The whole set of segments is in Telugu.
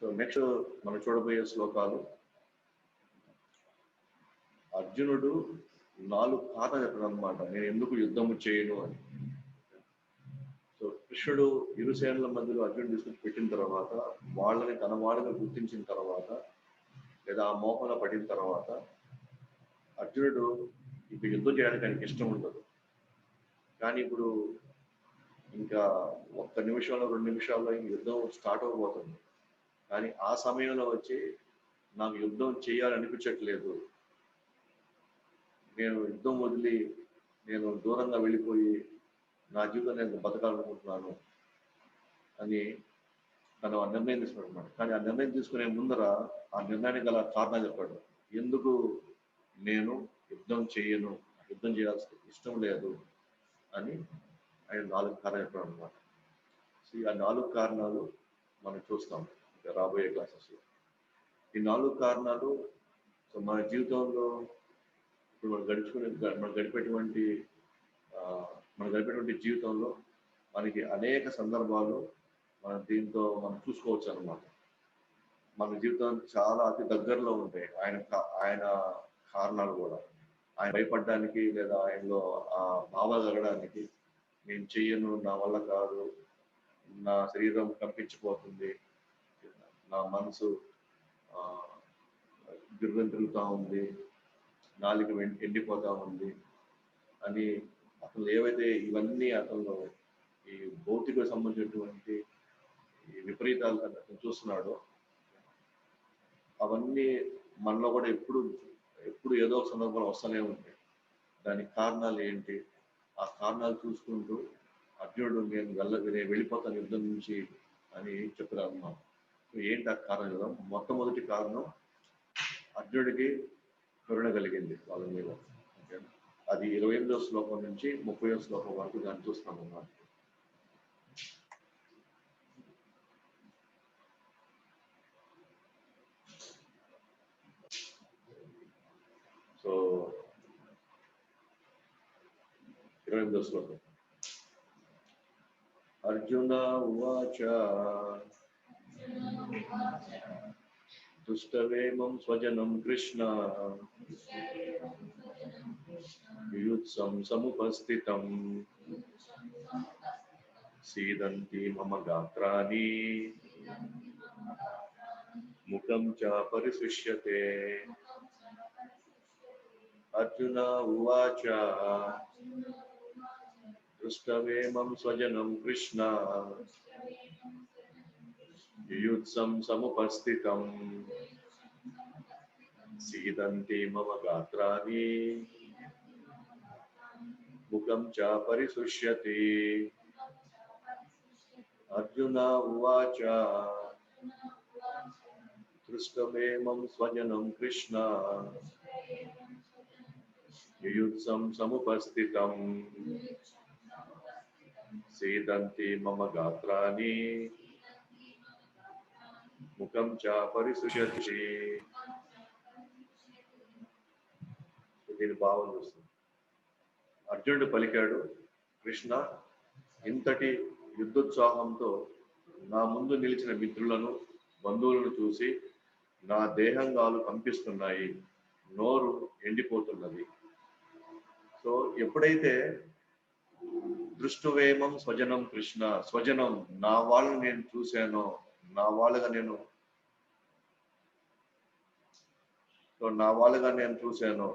సో నెక్స్ట్ మనం చూడబోయే శ్లోకాలు అర్జునుడు 4 కారణాలు చెప్పాడు అనమాట, నేను ఎందుకు యుద్ధము చేయను అని. సో కృష్ణుడు ఇరు సేనల మధ్యలో అర్జునుడు తీసుకొచ్చి పెట్టిన తర్వాత వాళ్ళని తన వాళ్ళగా గుర్తించిన తర్వాత లేదా ఆ మోహంలో పడిన తర్వాత అర్జునుడు ఇప్పుడు యుద్ధం చేయడానికి ఆయనకి ఇష్టం ఉండదు. కానీ ఇప్పుడు ఇంకా 1 నిమిషంలో 2 నిమిషాల్లో యుద్ధం స్టార్ట్ అవబోతుంది. కానీ ఆ సమయంలో వచ్చి నాకు యుద్ధం చేయాలనిపించట్లేదు, నేను యుద్ధం వదిలి నేను దూరంగా వెళ్ళిపోయి నా జీవితం నేను బతకాలనుకుంటున్నాను అని తను ఆ నిర్ణయం తీసుకున్నాడు అనమాట. కానీ ఆ నిర్ణయం తీసుకునే ముందర ఆ నిర్ణయానికి గల కారణాలు చెప్పాడు. ఎందుకు నేను యుద్ధం చేయను, యుద్ధం చేయాల్సిన ఇష్టం లేదు అని ఆయన 4 కారణాలు చెప్పాడు అనమాట. సో ఆ 4 కారణాలు మనం చూస్తాం ఇంకా రాబోయే క్లాసెస్లో. ఈ 4 కారణాలు సో మన జీవితంలో ఇప్పుడు మనం గడిపేటువంటి జీవితంలో మనకి అనేక సందర్భాలు మనం దీంతో మనం చూసుకోవచ్చు అనమాట. మన జీవితానికి చాలా అతి దగ్గరలో ఉంటాయి ఆయన కారణాలు కూడా. ఆయన భయపడడానికి లేదా ఆయనలో ఆ భావాలు కలగడానికి, నేను చెయ్యను, నా వల్ల కాదు, నా శరీరం కంపించిపోతుంది, నా మనసు గిర్రం తిరుగుతూ ఉంది, నాలుక ఎండిపోతా ఉంది అని అతను ఏవైతే ఇవన్నీ అతను ఈ భౌతిక సంబంధించినటువంటి ఈ విపరీతాలు అతను చూస్తున్నాడో అవన్నీ మనలో కూడా ఎప్పుడు ఏదో ఒక సందర్భంలో వస్తూనే ఉంటాయి. దానికి కారణాలు ఏంటి, ఆ కారణాలు చూసుకుంటూ అర్జునుడు నేను వెళ్ళిపోతాను యుద్ధం నుంచి అని చెప్తున్నాను అన్నమాట. ఏంటి ఆ కారణం కదా? మొట్టమొదటి కారణం అర్జునుడికి కరుణ కలిగింది వాళ్ళ మీద. అది 28వ శ్లోకం నుంచి 30వ శ్లోకం వరకు దాన్ని చూస్తాం అన్నమాట. సో 28వ శ్లోకం. అర్జున ఉవాచ దుష్టవేమం స్వజనం కృష్ణ యుయుత్సం సముపస్థితం సీదంతి మమ గాత్రాణి ముఖం చ పరిశుష్యతే. అర్జున ఉవాచ దృష్టవేమం స్వజనం కృష్ణ యుయుత్సం సముపస్థితం సీదంతి మమ గాత్రాణి ముఖం చ పరిశుష్యతి. అర్జున ఉవాచ దృష్టవేమం స్వజనం కృష్ణ యుయుత్సం సముపస్థితం సీదంతి మమ గాత్రాణి ముఖం చ పరిశుష్యతి. దీని భావం చూస్తుంది. అర్జునుడు పలికాడు, కృష్ణ, ఇంతటి యుద్ధోత్సాహంతో నా ముందు నిలిచిన మిత్రులను బంధువులను చూసి నా దేహంగాలు కంపిస్తున్నాయి, నోరు ఎండిపోతున్నది. సో ఎప్పుడైతే దృష్టువేమం స్వజనం కృష్ణ, స్వజనం నా వాళ్ళని నేను చూశానో, నా వాళ్ళగా నేను చూశాను,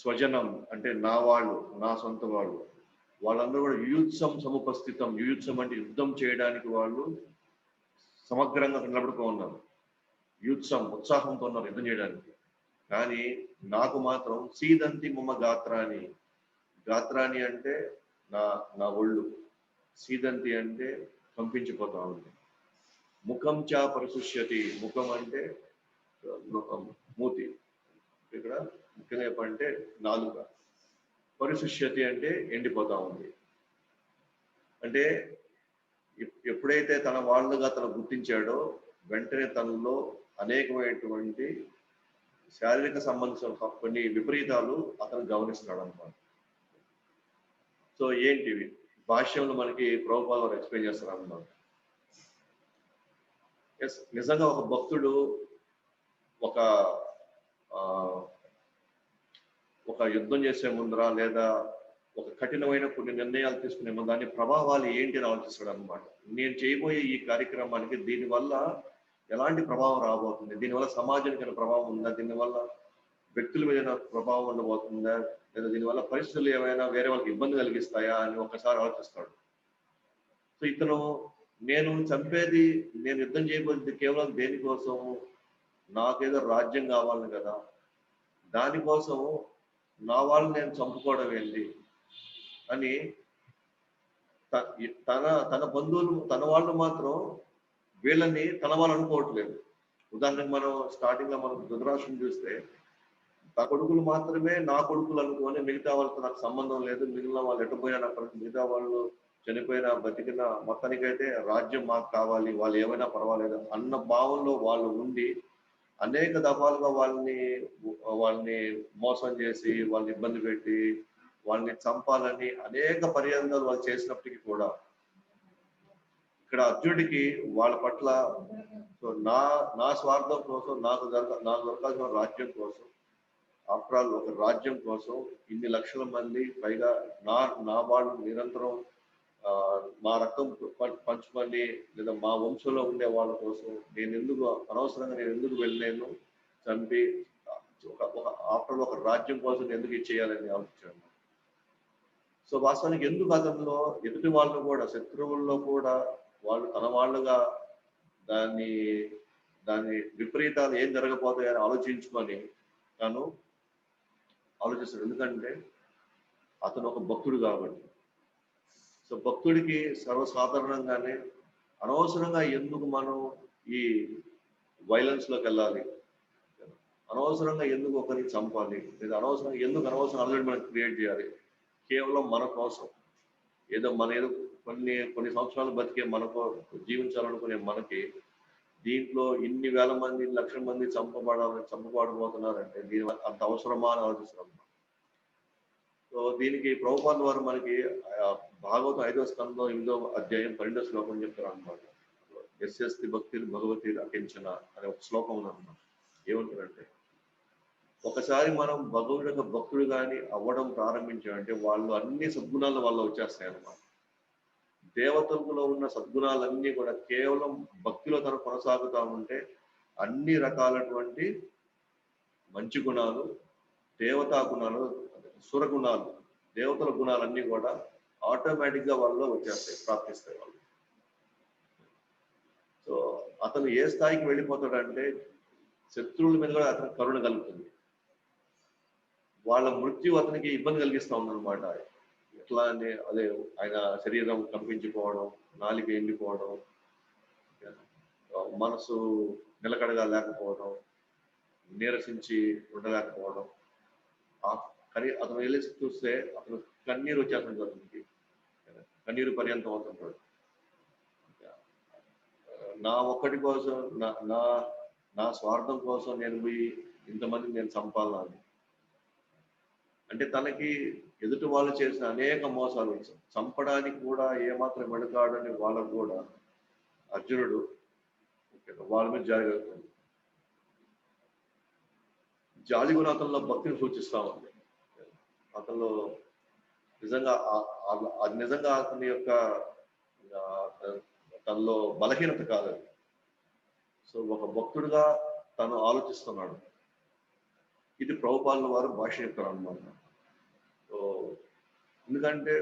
స్వజనం అంటే నా వాళ్ళు, నా సొంత వాళ్ళు, వాళ్ళందరూ కూడా యుయుత్సం సముపస్థితం. యుయుత్సం అంటే యుద్ధం చేయడానికి వాళ్ళు సమగ్రంగా నిలబడుతూ ఉన్నారు. యుయుత్సం ఉత్సాహంతో ఉన్నారు యుద్ధం చేయడానికి. కానీ నాకు మాత్రం సీదంతి మమ గాత్రాన్ని, గాత్రాన్ని అంటే నా ఒళ్ళు, సీదంతి అంటే కంపించిపోతా ఉంది. ముఖం చ పరిశుష్యతి, ముఖం అంటే మూతి, ఇక్కడ ముఖ్యంగా చెప్పంటే నాలుక, పరిశుష్యతి అంటే ఎండిపోతా ఉంది. అంటే ఎప్పుడైతే తన వాళ్ళుగా తను గుర్తించాడో వెంటనే తనలో అనేకమైనటువంటి శారీరక సంబంధించిన కొన్ని విపరీతాలు అతను గమనిస్తున్నాడు అన్నమాట. సో ఏంటివి? భాష్యంలో మనకి ప్రభుపాద వారు ఎక్స్ప్లెయిన్ చేస్తారు అన్నమాట. ఎస్, నిజంగా ఒక భక్తుడు ఒక ఒక యుద్ధం చేసే ముందర లేదా ఒక కఠినమైన కొన్ని నిర్ణయాలు తీసుకునే ముందు దాని ప్రభావాలు ఏంటి అని ఆలోచిస్తాడు అనమాట. నేను చేయబోయే ఈ కార్యక్రమానికి దీనివల్ల ఎలాంటి ప్రభావం రాబోతుంది, దీనివల్ల సమాజానికి ప్రభావం ఉందా, దీనివల్ల వ్యక్తుల మీద ప్రభావం ఉండబోతుందా, లేదా దీనివల్ల పరిస్థితులు ఏమైనా వేరే వాళ్ళకి ఇబ్బంది కలిగిస్తాయా అని ఒకసారి ఆలోచిస్తాడు. సో ఇతను నేను యుద్ధం చేయబోతుంది కేవలం దేనికోసం, నాకేదో రాజ్యం కావాలని కదా, దానికోసం నా వాళ్ళని నేను చంపుకోవడం ఏంటి అని తన బంధువులు తన వాళ్ళు మాత్రం వీళ్ళని తన వాళ్ళు అనుకోవట్లేదు. ఉదాహరణకు మనం స్టార్టింగ్ లో మనం ధృతరాష్ట్రం చూస్తే నా కొడుకులు మాత్రమే నా కొడుకులు అనుకోని మిగతా వాళ్ళతో నాకు సంబంధం లేదు, మిగిలిన వాళ్ళు ఎటుపోయినా నాకు మిగతా వాళ్ళు చనిపోయినా బతికిన మొత్తానికైతే రాజ్యం మాకు కావాలి, వాళ్ళు ఏమైనా పర్వాలేదు అన్న భావంలో వాళ్ళు ఉండి అనేక దఫాలుగా వాళ్ళని మోసం చేసి వాళ్ళని ఇబ్బంది పెట్టి వాళ్ళని చంపాలని అనేక పర్యంతాలు వాళ్ళు చేసినప్పటికీ కూడా ఇక్కడ అర్జునుడికి వాళ్ళ పట్ల నా స్వార్థం కోసం నాకు దొరకాల్సిన రాజ్యం కోసం, ఆఫ్టర్ ఆల్ ఒక రాజ్యం కోసం ఇన్ని లక్షల మంది పైగా నా వాళ్ళు నిరంతరం మా రక్తం పంచుకొని లేదా మా వంశంలో ఉండే వాళ్ళ కోసం అనవసరంగా నేను ఎందుకు వెళ్ళలేను, చంపి ఆఫ్టర్ ఒక రాజ్యం కోసం ఎందుకు ఇది చేయాలని ఆలోచించాను. సో వాస్తవానికి ఎందుకు అతనిలో ఎదుటి వాళ్ళు కూడా శత్రువుల్లో కూడా వాళ్ళు తన వాళ్ళుగా దాని విపరీతాలు ఏం జరగబోతాయని ఆలోచించుకొని తను ఆలోచిస్తాడు. ఎందుకంటే అతను ఒక భక్తుడు కాబట్టి. సో భక్తుడికి సర్వసాధారణంగానే అనవసరంగా ఎందుకు మనం ఈ వైలెన్స్ లోకి వెళ్ళాలి, అనవసరంగా ఎందుకు ఒకరిని చంపాలి, లేదా అనవసరంగా అలజడి మనం క్రియేట్ చేయాలి కేవలం మన కోసం, ఏదో కొన్ని సంవత్సరాలు బతికే మనకో జీవించాలనుకునే మనకి దీంట్లో ఇన్ని వేల మంది లక్షల మంది చంపబడబోతున్నారంటే దీని అంత అవసరమా అని ఆలోచిస్తున్నాం. సో దీనికి ప్రభుపాద వారు మనకి భాగవతం 5వ స్కంధం 8వ అధ్యాయం 12వ శ్లోకం చెప్తారు అనమాట. యస్యస్తి భక్తి భగవతి అకించన అనే ఒక శ్లోకం ఉందన్నమాట. ఏమంటారంటే ఒకసారి మనం భగవుడు భక్తుడు కానీ అవ్వడం ప్రారంభించామంటే వాళ్ళు అన్ని సద్గుణాలు వాళ్ళు వచ్చేస్తాయి అన్నమాట. దేవతల్లో ఉన్న సద్గుణాలన్నీ కూడా కేవలం భక్తిలో తను కొనసాగుతూ ఉంటే అన్ని రకాలటువంటి మంచి గుణాలు, దేవతా గుణాలు, సురగుణాలు, దేవతల గుణాలన్నీ కూడా ఆటోమేటిక్ గా వాళ్ళలో వచ్చేస్తాయి, ప్రాప్తిస్తాయి వాళ్ళు. సో అతను ఏ స్థాయికి వెళ్ళిపోతాడంటే శత్రువుల మీద కూడా అతనికి కరుణ కలుగుతుంది. వాళ్ళ మృత్యు అతనికి ఇబ్బంది కలిగిస్తూ ఉందన్నమాట. ఎట్లా అంటే అదే ఆయన శరీరం కంపించిపోవడం, నాలిక ఎండిపోవడం, మనసు నిలకడగా లేకపోవడం, నీరసించి ఉండలేకపోవడం. కానీ అతను వెళ్ళి చూస్తే అతను కన్నీరు వచ్చేస్తుంది, అతనికి కన్నీరు పర్యంతం అవుతుంటాడు. నా ఒక్కటి కోసం నా స్వార్థం కోసం నేను పోయి ఇంతమంది నేను చంపాలని, అంటే తనకి ఎదుటి వాళ్ళు చేసిన అనేక మోసాలు చంపడానికి కూడా ఏమాత్రం వెనుకాడని వాళ్ళకు కూడా అర్జునుడు వాళ్ళ మీద జాగ్రత్త జాలి కూడా అతనిలో భక్తిని సూచిస్తా ఉంది. అతనిలో నిజంగా అది నిజంగా అతని యొక్క తనలో బలహీనత కాదు. సో ఒక భక్తుడిగా తను ఆలోచిస్తున్నాడు. ఇది ప్రభుపాదుల వారు భాష చెప్తారు అన్నమాట. సో ఎందుకంటే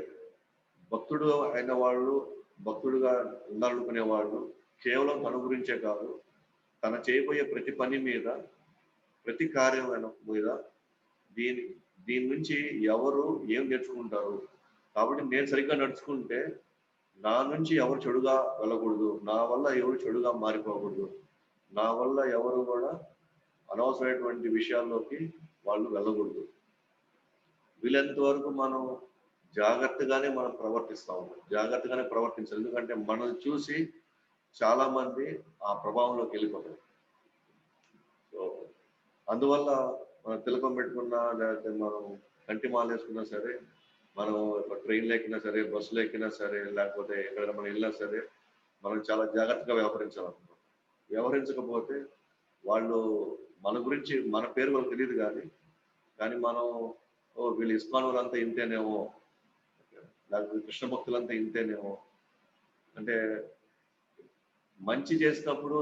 భక్తుడు అయిన వాళ్ళు, భక్తుడుగా ఉండాలనుకునే వాళ్ళు కేవలం తన గురించే కాదు, తన చేయబోయే ప్రతి పని మీద, ప్రతి కార్యం మీద దీని నుంచి ఎవరు ఏం నేర్చుకుంటారు, కాబట్టి నేను సరిగ్గా నడుచుకుంటే నా నుంచి ఎవరు చెడుగా వెళ్ళకూడదు, నా వల్ల ఎవరు చెడుగా మారిపోకూడదు, నా వల్ల ఎవరు కూడా అనవసరమైనటువంటి విషయాల్లోకి వాళ్ళు వెళ్ళకూడదు. వీలైనంత వరకు మనం జాగ్రత్తగానే మనం జాగ్రత్తగానే ప్రవర్తించాలి. ఎందుకంటే మనల్ని చూసి చాలా మంది ఆ ప్రభావంలోకి వెళ్ళిపోతారు. సో అందువల్ల మనం తిలకం పెట్టుకున్నా, లేకపోతే మనం కంటి మాల వేసుకున్నా సరే మనం ట్రైన్లో ఎక్కినా సరే, బస్సులో ఎక్కినా సరే, లేకపోతే ఎక్కడైనా మనం వెళ్ళినా సరే, మనం చాలా జాగ్రత్తగా వ్యవహరించాలన్నమాట. వ్యవహరించకపోతే వాళ్ళు మన గురించి మన పేరు వాళ్ళకి తెలియదు కానీ మనం వీళ్ళు ఇస్కాన్ వాళ్ళంతా ఇంతేనేమో, లేకపోతే కృష్ణ భక్తులంతా ఇంతేనేమో, అంటే మంచి చేసినప్పుడు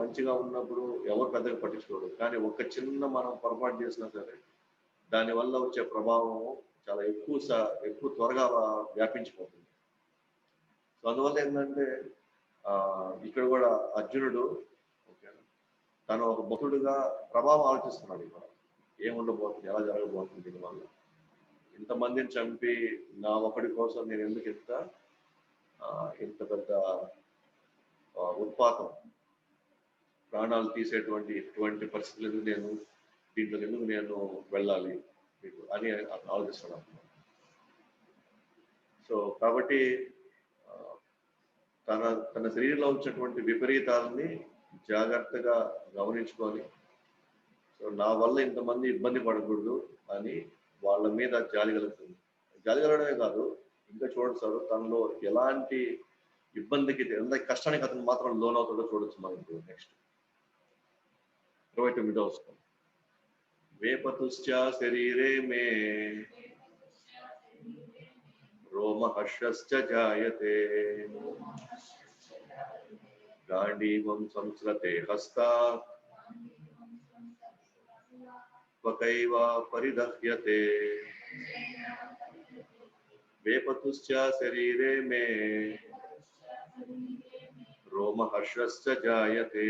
మంచిగా ఉన్నప్పుడు ఎవరు పెద్దగా పట్టించుకోరు. కానీ ఒక చిన్న మనం పొరపాటు చేసినా సరే దానివల్ల వచ్చే ప్రభావం చాలా ఎక్కువ త్వరగా వ్యాపించిపోతుంది. సో అందువల్ల ఏంటంటే ఇక్కడ కూడా అర్జునుడు తను ఒక భక్తుడుగా ప్రభావం ఆలోచిస్తున్నాడు. ఇక్కడ ఏముండబోతుంది, ఎలా జరగబోతుంది, దీనివల్ల ఇంతమందిని చంపి నా ఒకటి కోసం నేను ఎందుకు ఇంత పెద్ద ఉత్పాతం, ప్రాణాలు తీసేటువంటి ఇటువంటి పరిస్థితులు దీంట్లో ఎందుకు నేను వెళ్ళాలి అని ఆలోచిస్తున్నాను. సో కాబట్టి తన శరీరంలో వచ్చినటువంటి విపరీతాలని జాగ్రత్తగా గమనించుకొని, సో నా వల్ల ఇంతమంది ఇబ్బంది పడకూడదు అని వాళ్ళ మీద జాలి కలుగుతుంది. జాలి కలగడమే కాదు, ఇంకా చూడండి సార్, తనలో ఎలాంటి ఇబ్బందికి, ఎంత కష్టానికి అతను మాత్రం లోనవుతాడో చూడొచ్చు మనకు. నెక్స్ట్ 29వ శ్లోకం. వేపతుశ్చ శరీరే మే రోమహర్షశ్చ జాయతే గాండీవం సంస్రతే హస్తాత్ త్వకైవ పరిదహ్యతే. వేపతుశ్చ శరీరే మే రోమహర్షశ్చ జాయతే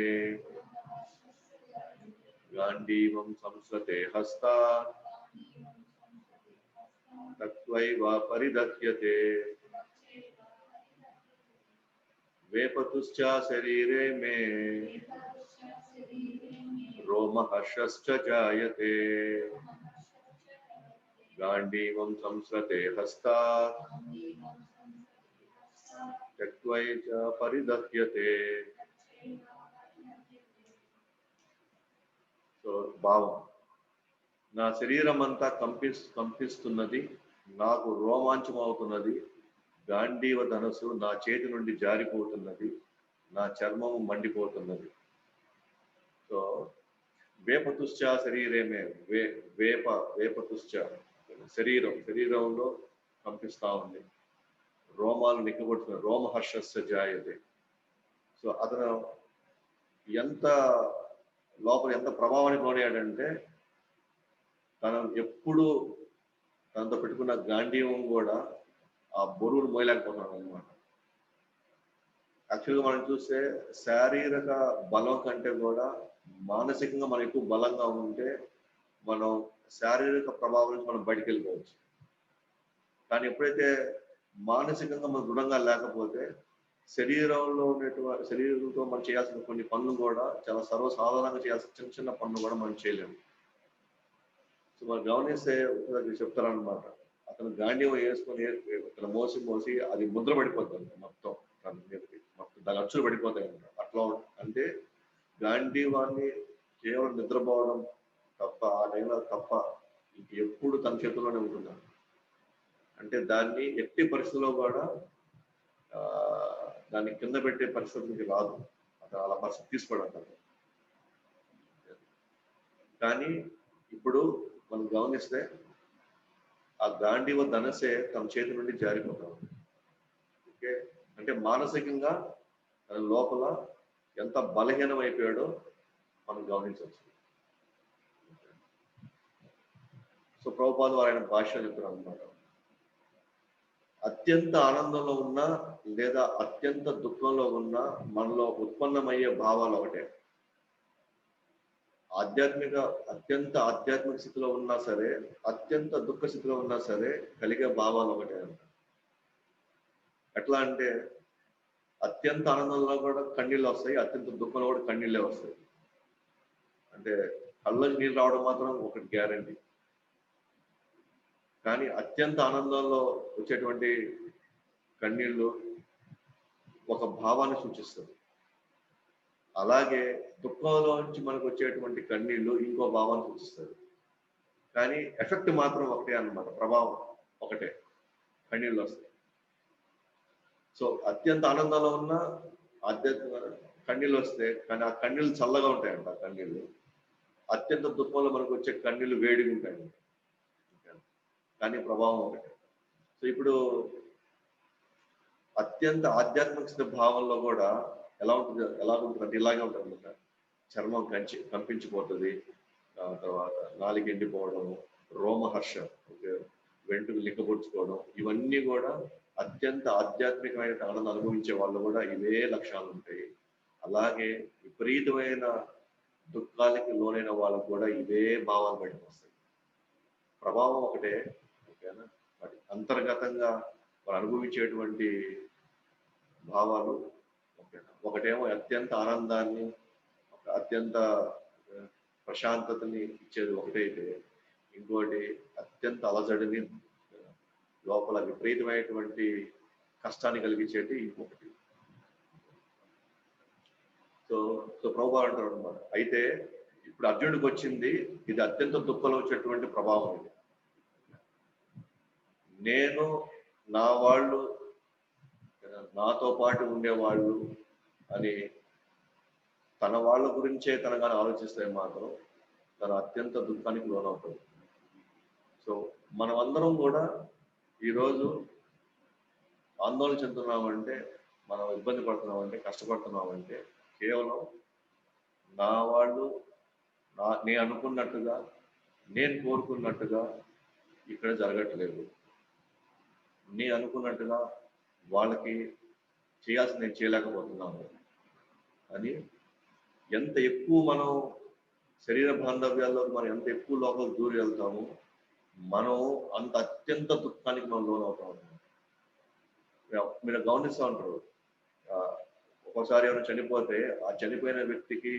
గాండీవం సంస్రతే హస్తాత్ తత్వైవ పరిదహ్యతే. వేపతుశ్చ శరీరే మే రోమహర్షశ్చ జాయతే గాండీవం సంస్రతే హస్తాత్ తత్వైవ పరిదహ్యతే. సో భావం, నా శరీరం అంతా కంపిస్తున్నది, నాకు రోమాంచం అవుతున్నది, గాంధీవ ధనస్సు నా చేతి నుండి జారిపోతున్నది, నా చర్మము మండిపోతున్నది. సో వేపతుశ్చ శరీరమే, వేపతుశ్చ శరీరంలో కంపిస్తా ఉంది, రోమాలు నిక్కబడుతున్నాయి, రోమహర్షస్య జాయతే. సో అతను లోపల ఎంత ప్రభావానికి లోనయ్యాడంటే, తను ఎప్పుడు తనతో పెట్టుకున్న గాంధీవం కూడా ఆ బరువును మోయలేకపోతున్నాడు అనమాట. యాక్చువల్గా మనం చూస్తే శారీరక బలం కంటే కూడా మానసికంగా మనం ఎక్కువ బలంగా ఉంటే మనం శారీరక ప్రభావం నుంచి మనం బయటకు వెళ్ళిపోవచ్చు. కానీ ఎప్పుడైతే మానసికంగా మనం దృఢంగా లేకపోతే శరీరంతో మనం చేయాల్సిన కొన్ని పనులు కూడా చాలా సర్వసాధారణంగా చేయాల్సిన చిన్న పనులు కూడా మనం చేయలేము. సో మనం గమనిస్తే చెప్తారనమాట, అతను గాంధీవం వేసుకొని ఇతను మోసి అది ముద్ర పడిపోతుంది మొత్తం, దాని అచ్చులు పడిపోతాయి అన్నమాట. అట్లా అంటే గాంధీవాన్ని కేవలం నిద్రపోవడం తప్ప, ఆ టైంలో తప్ప ఎప్పుడు తన చేతుల్లోనే ఉంటున్నాడు. అంటే దాన్ని ఎట్టి పరిస్థితుల్లో కూడా దాన్ని కింద పెట్టే పరిస్థితికి రాదు, అతను అలా పరిస్థితి తీసుకోవడం. కానీ ఇప్పుడు మనం గమనిస్తే ఆ గాంధీవ ధనసే తన చేతి నుండి జారిపోతాం. ఓకే, అంటే మానసికంగా తన లోపల ఎంత బలహీనం అయిపోయాడో మనం గమనించవచ్చు. సో ప్రభుపాద వారు ఆయన భాష చెప్తున్నారు అనమాట, అత్యంత ఆనందంలో ఉన్నా లేదా అత్యంత దుఃఖంలో ఉన్నా మనలో ఉత్పన్నమయ్యే భావాలు ఒకటే. అత్యంత ఆధ్యాత్మిక స్థితిలో ఉన్నా సరే, అత్యంత దుఃఖ స్థితిలో ఉన్నా సరే కలిగే భావాలు ఒకటే అంట. ఎట్లా అంటే అత్యంత ఆనందంలో కూడా కన్నీళ్ళు వస్తాయి, అత్యంత దుఃఖంలో కూడా కన్నీళ్ళే వస్తాయి. అంటే కళ్ళకి నీళ్ళు రావడం మాత్రం ఒకటి గ్యారంటీ. కానీ అత్యంత ఆనందంలో వచ్చేటువంటి కన్నీళ్ళు ఒక భావాన్ని సూచిస్తుంది. అలాగే దుఃఖంలో నుంచి మనకు వచ్చేటువంటి కన్నీళ్ళు ఇంకో భావాన్ని సూచిస్తుంది. కానీ ఎఫెక్ట్ మాత్రం ఒకటే అన్నమాట, ప్రభావం. ఒకటే, కన్నీళ్ళు వస్తాయి. సో అత్యంత ఆనందంలో ఉన్న ఆధ్యాత్మిక కన్నీళ్ళు వస్తాయి, కానీ ఆ కన్నీళ్ళు చల్లగా ఉంటాయంట. ఆ కన్నీళ్ళు అత్యంత దుఃఖంలో మనకు వచ్చే కన్నీళ్ళు వేడిగా ఉంటాయండి, కానీ ప్రభావం ఒకటే. సో ఇప్పుడు అత్యంత ఆధ్యాత్మిక భావంలో కూడా ఎలా ఉంటుంది అంటే ఇలాగే ఉంటుంది. చర్మం కంపించిపోతుంది, తర్వాత నాలుక ఎండిపోవడం, రోమహర్షం, వెంట్రుకు లిక్కబుచ్చుకోవడం, ఇవన్నీ కూడా అత్యంత ఆధ్యాత్మికమైన ఆనందం అనుభవించే వాళ్ళు కూడా ఇవే లక్షణాలు ఉంటాయి. అలాగే విపరీతమైన దుఃఖాలకి లోనైన వాళ్ళకు కూడా ఇవే భావాలు బయటకు వస్తాయి. ప్రభావం ఒకటే, ఓకేనా? మరి అంతర్గతంగా వాళ్ళు అనుభవించేటువంటి భావాలు ఓకేనా? ఒకటేమో అత్యంత ఆనందాన్ని, అత్యంత ప్రశాంతతని ఇచ్చేది ఒకటైతే, ఇంకోటి అత్యంత అలజడిని, లోపల విపరీతమైనటువంటి కష్టాన్ని కలిగించేది ఇంకొకటి. సో సో ప్రభావం అంటారు అనమాట. అయితే ఇప్పుడు అర్జునుడికి వచ్చింది ఇది అత్యంత దుఃఖంలో వచ్చేటువంటి ప్రభావం. ఇది నేను, నా వాళ్ళు, నాతో పాటు ఉండేవాళ్ళు అని తన వాళ్ళ గురించే తనగానే ఆలోచిస్తే మాత్రం తన అత్యంత దుఃఖానికి లోనవుతుంది. సో మనమందరం కూడా ఈరోజు ఆందోళన చెందుతున్నామంటే, మనం ఇబ్బంది పడుతున్నామంటే, కష్టపడుతున్నామంటే కేవలం నా వాళ్ళు నేను అనుకున్నట్టుగా, నేను కోరుకున్నట్టుగా ఇక్కడ జరగట్లేదు. నేను అనుకున్నట్టుగా వాళ్ళకి చేయాల్సింది నేను చేయలేకపోతున్నాను అని ఎంత ఎక్కువ మనం శరీర బాంధవ్యాల్లో మనం ఎంత ఎక్కువ లోపల దూరి వెళ్తామో మనం అంత అత్యంత దుఃఖానికి మనం లోనవుతాం. మీరు గమనిస్తూ ఉంటారు, ఒక్కోసారి ఎవరైనా చనిపోతే ఆ చనిపోయిన వ్యక్తికి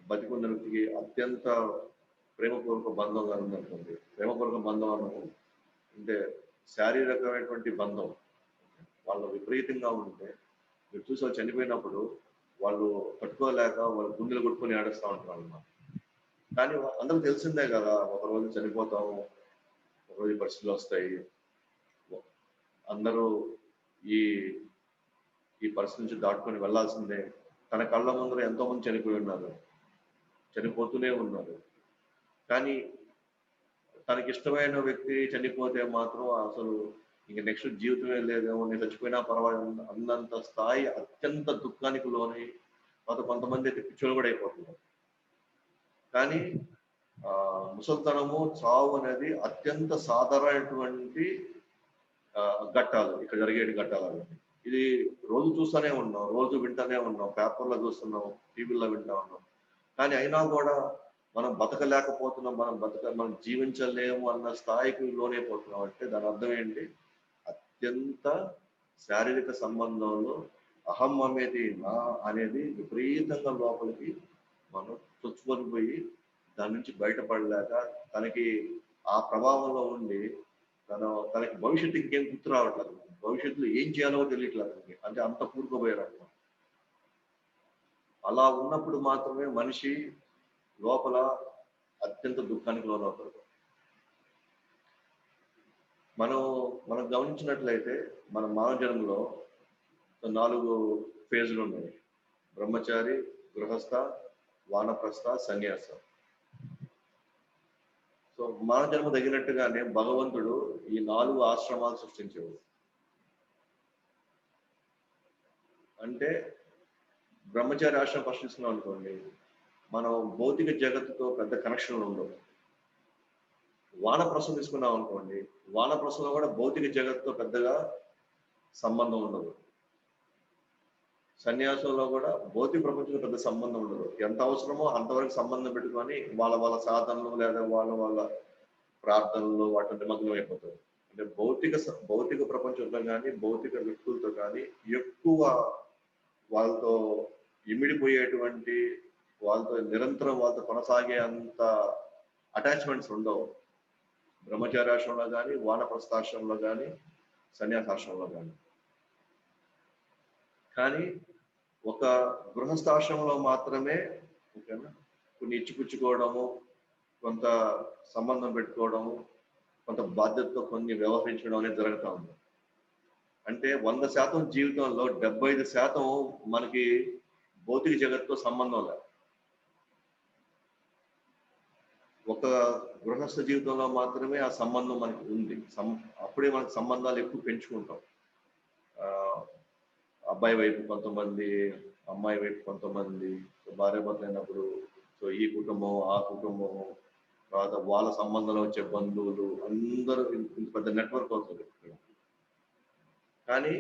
బతికున్న వ్యక్తికి అత్యంత ప్రేమపూర్వక బంధంగా ఉందనుకోండి. ప్రేమపూర్వక బంధం అంటే శారీరకమైనటువంటి బంధం వాళ్ళు విపరీతంగా ఉంటే మీరు చూసి వాళ్ళు చనిపోయినప్పుడు వాళ్ళు తట్టుకోలేక వాళ్ళు గుండెలు కొట్టుకొని ఏడుస్తూ ఉంటారు అన్నమాట. కానీ అందరూ తెలిసిందే కదా, ఒకరోజు చనిపోతాము, ఒకరోజు పరిస్థితులు వస్తాయి, అందరూ ఈ ఈ పరిస్థితి నుంచి దాటుకొని వెళ్లాల్సిందే. తన కళ్ళ ముందర ఎంతో మంది చనిపోయి ఉన్నారు, చనిపోతూనే ఉన్నారు. కానీ తనకి ఇష్టమైన వ్యక్తి చనిపోతే మాత్రం అసలు ఇంక నెక్స్ట్ జీవితమే లేదేమో, నేను చచ్చిపోయినా పర్వాలేదు అన్నంత స్థాయి అత్యంత దుఃఖానికి లోనై కొంతమంది అయితే పిచ్చోలు కూడా అయిపోతున్నారు. కానీ ముసల్తనము, చావు అనేది అత్యంత సాధారణమైనటువంటి ఘట్టాలు, ఇక్కడ జరిగేటి ఘట్టాలు. ఇది రోజు చూస్తూనే ఉన్నాం, రోజు వింటూనే ఉన్నాం, పేపర్లో చూస్తున్నాం, టీవీలో వింటా ఉన్నాం. కానీ అయినా కూడా మనం బతకలేకపోతున్నాం, మనం జీవించలేము అన్న స్థాయికి లోనైపోతున్నాం. అంటే దాని అర్థం ఏంటి? అత్యంత శారీరక సంబంధంలో అహం అనేది, నా అనేది విపరీతంగా లోపలికి మనం చొచ్చుకొని పోయి దాని నుంచి బయటపడలేక తనకి ఆ ప్రభావంలో ఉండి తనకి భవిష్యత్తు ఇంకేం గుర్తు రావట్లేదు, భవిష్యత్తులో ఏం చేయాలో తెలియట్లేదు తనకి. అంటే అంత కూరుకుపోయారు. అలా ఉన్నప్పుడు మాత్రమే మనిషి లోపల అత్యంత దుఃఖానికి లోనవుతాడు. మనం గమనించినట్లయితే మన మానవ జన్మలో 4 ఫేజులు ఉన్నాయి: బ్రహ్మచారి, గృహస్థ, వానప్రస్థ, సన్యాస. సో మానవ జన్మ తగినట్టుగానే భగవంతుడు ఈ 4 ఆశ్రమాలు సృష్టించాడు. అంటే బ్రహ్మచారి ఆశ్రమం ఫస్ట్ తీసుకున్నాం అనుకోండి, మనం భౌతిక జగత్తుతో పెద్ద కనెక్షన్లు ఉండవు. వానప్రస్థం తీసుకున్నాం అనుకోండి, వానప్రస్థంలో కూడా భౌతిక జగత్తుతో పెద్దగా సంబంధం ఉండదు. సన్యాసంలో కూడా భౌతిక ప్రపంచంతో పెద్ద సంబంధం ఉండదు. ఎంత అవసరమో అంతవరకు సంబంధం పెట్టుకొని వాళ్ళ సాధనలు లేదా వాళ్ళ ప్రార్థనలు వాటి నిమగ్నం అయిపోతారు. అంటే భౌతిక ప్రపంచంతో కానీ భౌతిక వ్యక్తులతో కానీ ఎక్కువ వాళ్ళతో ఇమిడిపోయేటువంటి, వాళ్ళతో నిరంతరం వాళ్ళతో కొనసాగే అంత అటాచ్మెంట్స్ ఉండవు బ్రహ్మచార్యాశ్రమంలో కానీ, వానప్రస్థాశ్రమంలో కానీ, సన్యాసాశ్రమంలో కానీ. కానీ ఒక గృహస్థాశ్రమంలో మాత్రమే ఓకేనా కొన్ని ఇచ్చిపుచ్చుకోవడము, కొంత సంబంధం పెట్టుకోవడము, కొంత బాధ్యతతో కొన్ని వ్యవహరించడం అనేది జరుగుతూ ఉంది. అంటే 100% జీవితంలో 75% మనకి భౌతిక జగత్తుతో సంబంధం లేదు. ఒక గృహస్థ జీవితంలో మాత్రమే ఆ సంబంధం మనకి ఉంది. అప్పుడే మనకు సంబంధాలు ఎక్కువ పెంచుకుంటాం. అబ్బాయి వైపు కొంతమంది, అమ్మాయి వైపు కొంతమంది, భార్యాభర్తలు అయినప్పుడు సో ఈ కుటుంబం, ఆ కుటుంబం, తర్వాత వాళ్ళ సంబంధంలో వచ్చే బంధువులు అందరూ ఇంత పెద్ద నెట్వర్క్ అవుతుంది. కానీ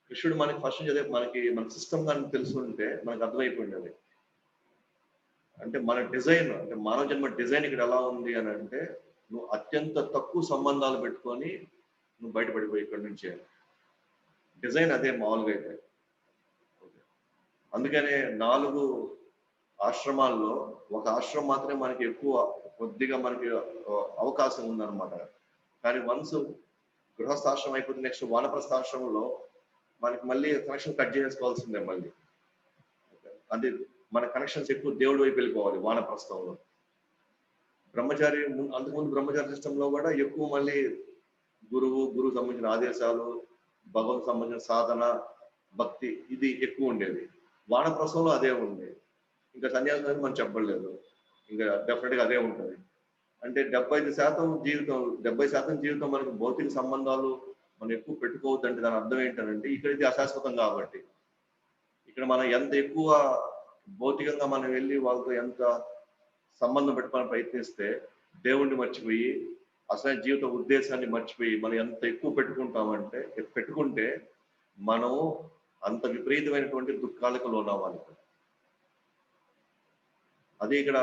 కృష్ణుడు మనకి ఫస్ట్ చదివే మన సిస్టమ్ కానీ తెలుసుంటే మనకు అర్థమైపోయింది. అంటే మన డిజైన్, అంటే మానవ జన్మ డిజైన్ ఇక్కడ ఎలా ఉంది అని అంటే, నువ్వు అత్యంత తక్కువ సంబంధాలు పెట్టుకొని నువ్వు బయటపడిపోయి ఇక్కడి నుంచి డిజైన్ అదే మామూలుగా అయితే. అందుకనే 4 ఆశ్రమాల్లో ఒక ఆశ్రమం మాత్రమే మనకి ఎక్కువ కొద్దిగా మనకి అవకాశం ఉందన్నమాట. కానీ వన్స్ గృహస్థాశ్రమం అయిపోతే నెక్స్ట్ వానప్రస్థాశ్రమంలో మనకి మళ్ళీ కనెక్షన్ కట్ చేసుకోవాల్సిందే మళ్ళీ. అంటే మన కనెక్షన్స్ ఎక్కువ దేవుడి వైపు వెళ్ళిపోవాలి వానప్రస్థంలో. బ్రహ్మచారి అంతకుముందు బ్రహ్మచారి సిస్టంలో కూడా ఎక్కువ మళ్ళీ గురువు సంబంధించిన ఆదేశాలు, భగవంతు సంబంధించిన సాధన, భక్తి ఇది ఎక్కువ ఉండేది. వానప్రస్థంలో అదే ఉంది. ఇంకా సన్యాసం మనం చెప్పలేదు, ఇంకా డెఫినెట్గా అదే ఉంటుంది. అంటే 70% జీవితం మనకు భౌతిక సంబంధాలు మనం ఎక్కువ పెట్టుకోవద్దంటే దాని అర్థం ఏంటంటే, ఇక్కడ ఇది అశాశ్వతం కాబట్టి ఇక్కడ మనం ఎంత ఎక్కువ భౌతికంగా మనం వెళ్ళి వాళ్ళతో ఎంత సంబంధం పెట్టుకోవాలని ప్రయత్నిస్తే దేవుణ్ణి మర్చిపోయి అసలు జీవిత ఉద్దేశాన్ని మర్చిపోయి మనం ఎంత ఎక్కువ పెట్టుకుంటే మనం అంత విపరీతమైనటువంటి దుఃఖాలకు లోనవ్వాలి. అదే ఇక్కడ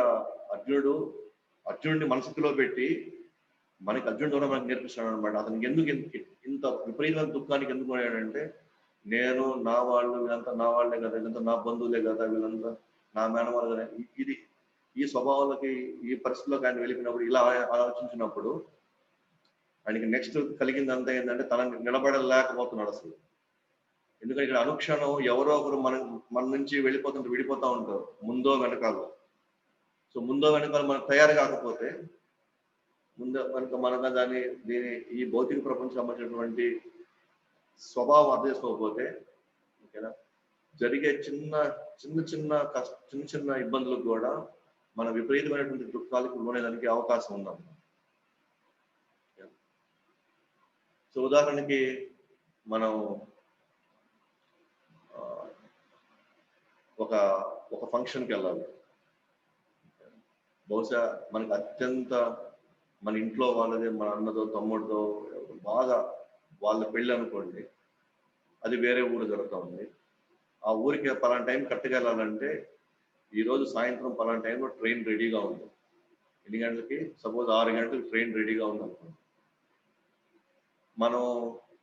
అర్జునుడిని మనసులో పెట్టి మనకి అర్జునుడు కూడా మనకు నేర్పిస్తాడు అనమాట. అతనికి ఎందుకు ఇంత విపరీతమైన దుఃఖానికి ఎందుకు పోయాడంటే, నేను నా వాళ్ళు వీళ్ళంతా నా వాళ్ళే కదా, వీళ్ళంతా నా బంధువులే కదా, వీళ్ళంతా నా మేనవాళ్ళు కదా, ఇది ఈ స్వభావాలకి ఈ పరిస్థితుల్లోకి ఆయన వెళ్ళిపోయినప్పుడు ఇలా ఆలోచించినప్పుడు ఆయనకి నెక్స్ట్ కలిగిందంతా ఏంటంటే తన నిలబడలేకపోతున్నాడు అసలు. ఎందుకంటే ఇక్కడ అనుక్షణం ఎవరో ఒకరు మన నుంచి విడిపోతూ ఉంటారు, ముందో వెనకాలో. సో ముందో వెనకాల మనకు తయారు కాకపోతే, దీని ఈ భౌతిక ప్రపంచం సంబంధించినటువంటి స్వభావం అర్థం చేసుకోకపోతే, ఓకేనా, జరిగే చిన్న ఇబ్బందులకు కూడా మన విపరీతమైనటువంటి దుఃఖాలకు లోనేదానికి అవకాశం ఉందన్నమాట. సో ఉదాహరణకి మనం ఒక ఫంక్షన్కి వెళ్ళాలి. బహుశా మనకు అత్యంత మన ఇంట్లో వాళ్ళదే, మన అన్నదో తమ్ముడితో బాగా వాళ్ళ పెళ్ళి అనుకోండి, అది వేరే ఊరు జరుగుతుంది. ఆ ఊరికి పలానా టైం కరెక్ట్గా వెళ్ళాలంటే ఈరోజు సాయంత్రం పలానా టైంలో ట్రైన్ రెడీగా ఉంది. ఎన్ని గంటలకి? సపోజ్ 6 గంటలకు ట్రైన్ రెడీగా ఉంది అనుకోండి. మనం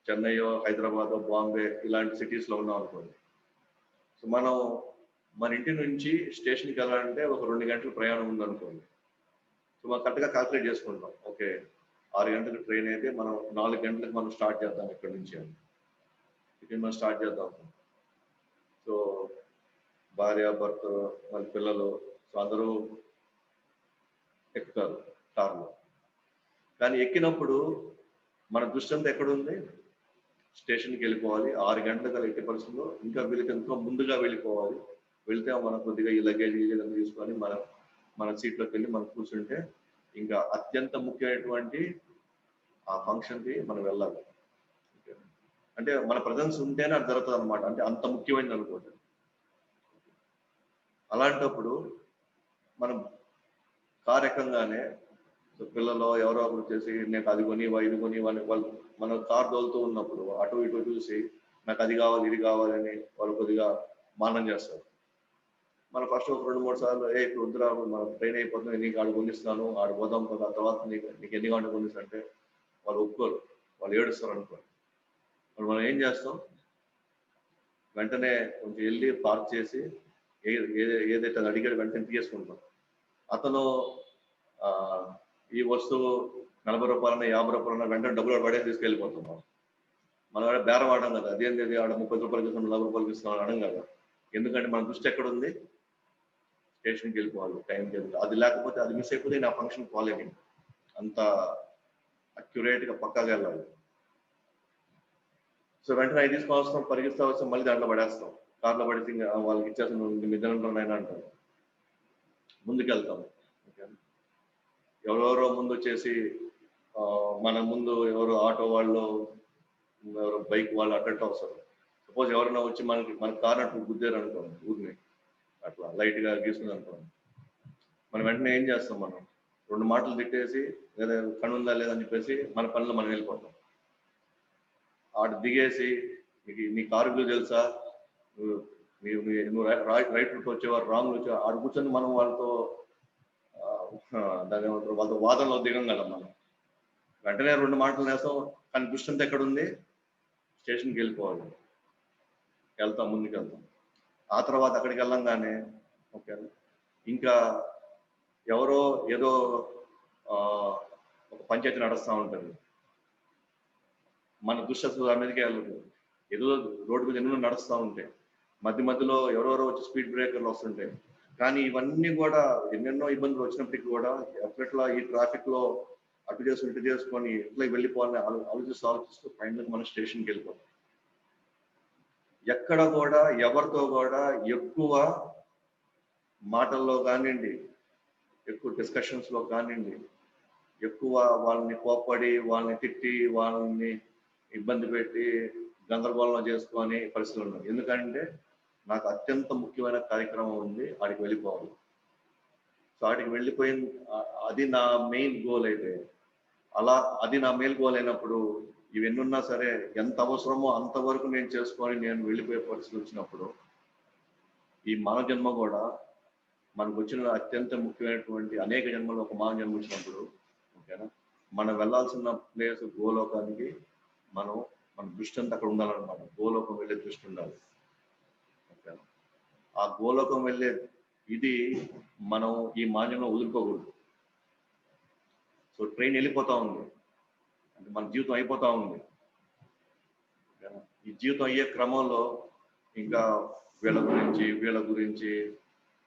చెన్నైయో, హైదరాబాదో, బాంబే ఇలాంటి సిటీస్లో ఉన్నాం అనుకోండి. సో మనం మన ఇంటి నుంచి స్టేషన్కి వెళ్ళాలంటే ఒక 2 గంటల ప్రయాణం ఉందనుకోండి. సో మనం కరెక్ట్గా క్యాల్కులేట్ చేసుకుంటాం, ఓకే 6 గంటలకు ట్రైన్ అయితే మనం 4 గంటలకు మనం స్టార్ట్ చేద్దాం ఇక్కడి నుంచి అని. ఇక్కడ మనం స్టార్ట్ చేద్దాం. సో భార్య, భర్త, వాళ్ళ పిల్లలు, సో అందరూ ఎక్కుతారు కార్లో. కానీ ఎక్కినప్పుడు మన దృష్టి అంతా ఎక్కడుంది? స్టేషన్కి వెళ్ళిపోవాలి. 6 గంటలకు ఎట్టి పరిస్థితుల్లో ఇంకా వీళ్ళకి ఎంతో ముందుగా వెళ్ళిపోవాలి. వెళ్తే మనం కొద్దిగా ఈ లగేజ్ తీసుకొని మన సీట్లోకి వెళ్ళి మనం కూర్చుంటే ఇంకా అత్యంత ముఖ్యమైనటువంటి ఆ ఫంక్షన్కి మనం వెళ్ళాలి. అంటే మన ప్రజెన్స్ ఉంటేనే అది జరుగుతుంది అనమాట. అంటే అంత ముఖ్యమైనది అనుకోండి. అలాంటప్పుడు మనం కారు ఎక్కంగానే పిల్లలు ఎవరో ఒకరు చేసి నాకు అది కొనివా ఇది కొనివా అని వాళ్ళు మన కారు తోలుతూ ఉన్నప్పుడు అటు ఇటు చూసి నాకు అది కావాలి ఇది కావాలని వాళ్ళు కొద్దిగా మానం చేస్తారు. మనం ఫస్ట్ ఒక 2-3 సార్లు ఇప్పుడు వద్దురా, మన ట్రైన్ అయిపోతుంది, నీకు ఆడు కొనిస్తాను, ఆడు పోదాం కదా, తర్వాత నీకు ఎన్ని గంటలు కొనిస్తా అంటే వాళ్ళు ఒప్పుకోరు, వాళ్ళు ఏడుస్తారు అనుకోండి. మనం ఏం చేస్తాం? వెంటనే కొంచెం వెళ్ళి పార్క్ చేసి ఏదైతే అది అడిగాడు వెంటనే తీసుకుంటాం. అతను ఈ వస్తువు 40 రూపాయలన్నా 50 రూపాయలన్నా వెంటనే డబ్బులు పడే తీసుకెళ్ళిపోతున్నాం. మనం బేరం ఆడడం కదా, అదేంటి ఆడ 30 రూపాయలకి ఇస్తున్నాం 40 రూపాయలకి ఇస్తున్నాం అనడం కదా. ఎందుకంటే మన దృష్టి ఎక్కడ ఉంది? స్టేషన్కి వెళ్ళిపోవాలి, టైంకి వెళ్ళి. అది లేకపోతే, అది మిస్ అయిపోతే నా ఫంక్షన్ పోలేదు. అంత అక్యురేట్గా పక్కాగా వెళ్ళాలి. సో వెంటనే 5 తీసుకొని వస్తాం, పరిగిస్తా వస్తాం, మళ్ళీ దాంట్లో పడేస్తాం. కార్లో పడితే వాళ్ళకి ఇచ్చేస్తాం, నిద్ర ఉంటారైనా అంటారు. ముందుకెళ్తాం. ఎవరెవరో ముందు వచ్చేసి మన ముందు ఎవరు ఆటో వాళ్ళు, ఎవరో బైక్ వాళ్ళు అట్టంటే వస్తారు. సపోజ్ ఎవరైనా వచ్చి మన కార్ అట్లా గుద్దారు అనుకోండి, ఊరిని అట్లా లైట్గా గీసుకుని అనుకోండి, మనం వెంటనే ఏం చేస్తాం, మనం 2 మాటలు తిట్టేసి లేదా పని ఉందా లేదని చెప్పేసి మన పనిలో మనం వెళ్ళిపోతాం. ఆడు దిగేసి నీ కారు గురించి తెలుసా, నువ్వు రైట్ రూట్ వచ్చేవారు రాంగ్ వచ్చేవారు, ఆడు కూర్చొని మనం వాళ్ళతో దాని ఏమంటారు, వాళ్ళతో వాదనలో దిగం కదా. మనం వెంటనే 2 మాటలు వేస్తాం, కానీ దృష్టి అంతా ఎక్కడ ఉంది, స్టేషన్కి వెళ్ళిపోవాలి, వెళ్తాం, ముందుకు వెళ్తాం. ఆ తర్వాత అక్కడికి వెళ్ళంగానే ఓకే, ఇంకా ఎవరో ఏదో ఒక పంచాయతీ నడుస్తూ ఉంటుంది, మన దృష్టి అసలు దాని మీదకే వెళ్ళదు. ఏదో రోడ్డు మీద ఎన్నో నడుస్తూ ఉంటాయి, మధ్య మధ్యలో ఎవరెవరో వచ్చి స్పీడ్ బ్రేకర్లు వస్తుంటాయి. కానీ ఇవన్నీ కూడా ఎన్నెన్నో ఇబ్బందులు వచ్చినప్పటికీ కూడా ఎట్లా ఈ ట్రాఫిక్ లో అటు చేసుకుని ఇటు చేసుకొని ఎట్లా వెళ్ళిపోవాలని ఆలోచిస్తూ ఫైనల్ మనం స్టేషన్కి వెళ్ళిపోతాం. ఎక్కడ కూడా ఎవరితో కూడా ఎక్కువ మాటల్లో కానివ్వండి, ఎక్కువ డిస్కషన్స్ లో కానివ్వండి, ఎక్కువ వాళ్ళని కోప్పడి వాళ్ళని తిట్టి వాళ్ళని ఇబ్బంది పెట్టి గందరగోళం చేసుకొని పరిస్థితులు ఉన్నాయి. ఎందుకంటే నాకు అత్యంత ముఖ్యమైన కార్యక్రమం ఉంది, ఆడికి వెళ్ళిపోవాలి. సో ఆడికి వెళ్ళిపోయింది, అది నా మెయిన్ గోల్. అయితే అలా అది నా మెయిన్ గోల్ అయినప్పుడు ఇవన్నీ ఉన్నా సరే ఎంత అవసరమో అంతవరకు నేను చేసుకొని నేను వెళ్ళిపోయే పరిస్థితి వచ్చినప్పుడు, ఈ మానవ జన్మ కూడా మనకు వచ్చిన అత్యంత ముఖ్యమైనటువంటి అనేక జన్మలు ఒక మానవ జన్మ వచ్చినప్పుడు ఓకేనా, మనం వెళ్ళాల్సిన ప్లేస్ గోలోకానికి మన దృష్టి అంతా అక్కడ ఉండాలన్నమాట. గోలోకం వెళ్ళే దృష్టి ఉండాలి. ఓకేనా, ఆ గోలోకం వెళ్ళే ఇది మనం ఈ మాన్యంలో వదులుకోకూడదు. సో ట్రైన్ వెళ్ళిపోతా ఉంది అంటే మన జీవితం అయిపోతా ఉంది. ఈ జీవితం అయ్యే క్రమంలో ఇంకా వీళ్ళ గురించి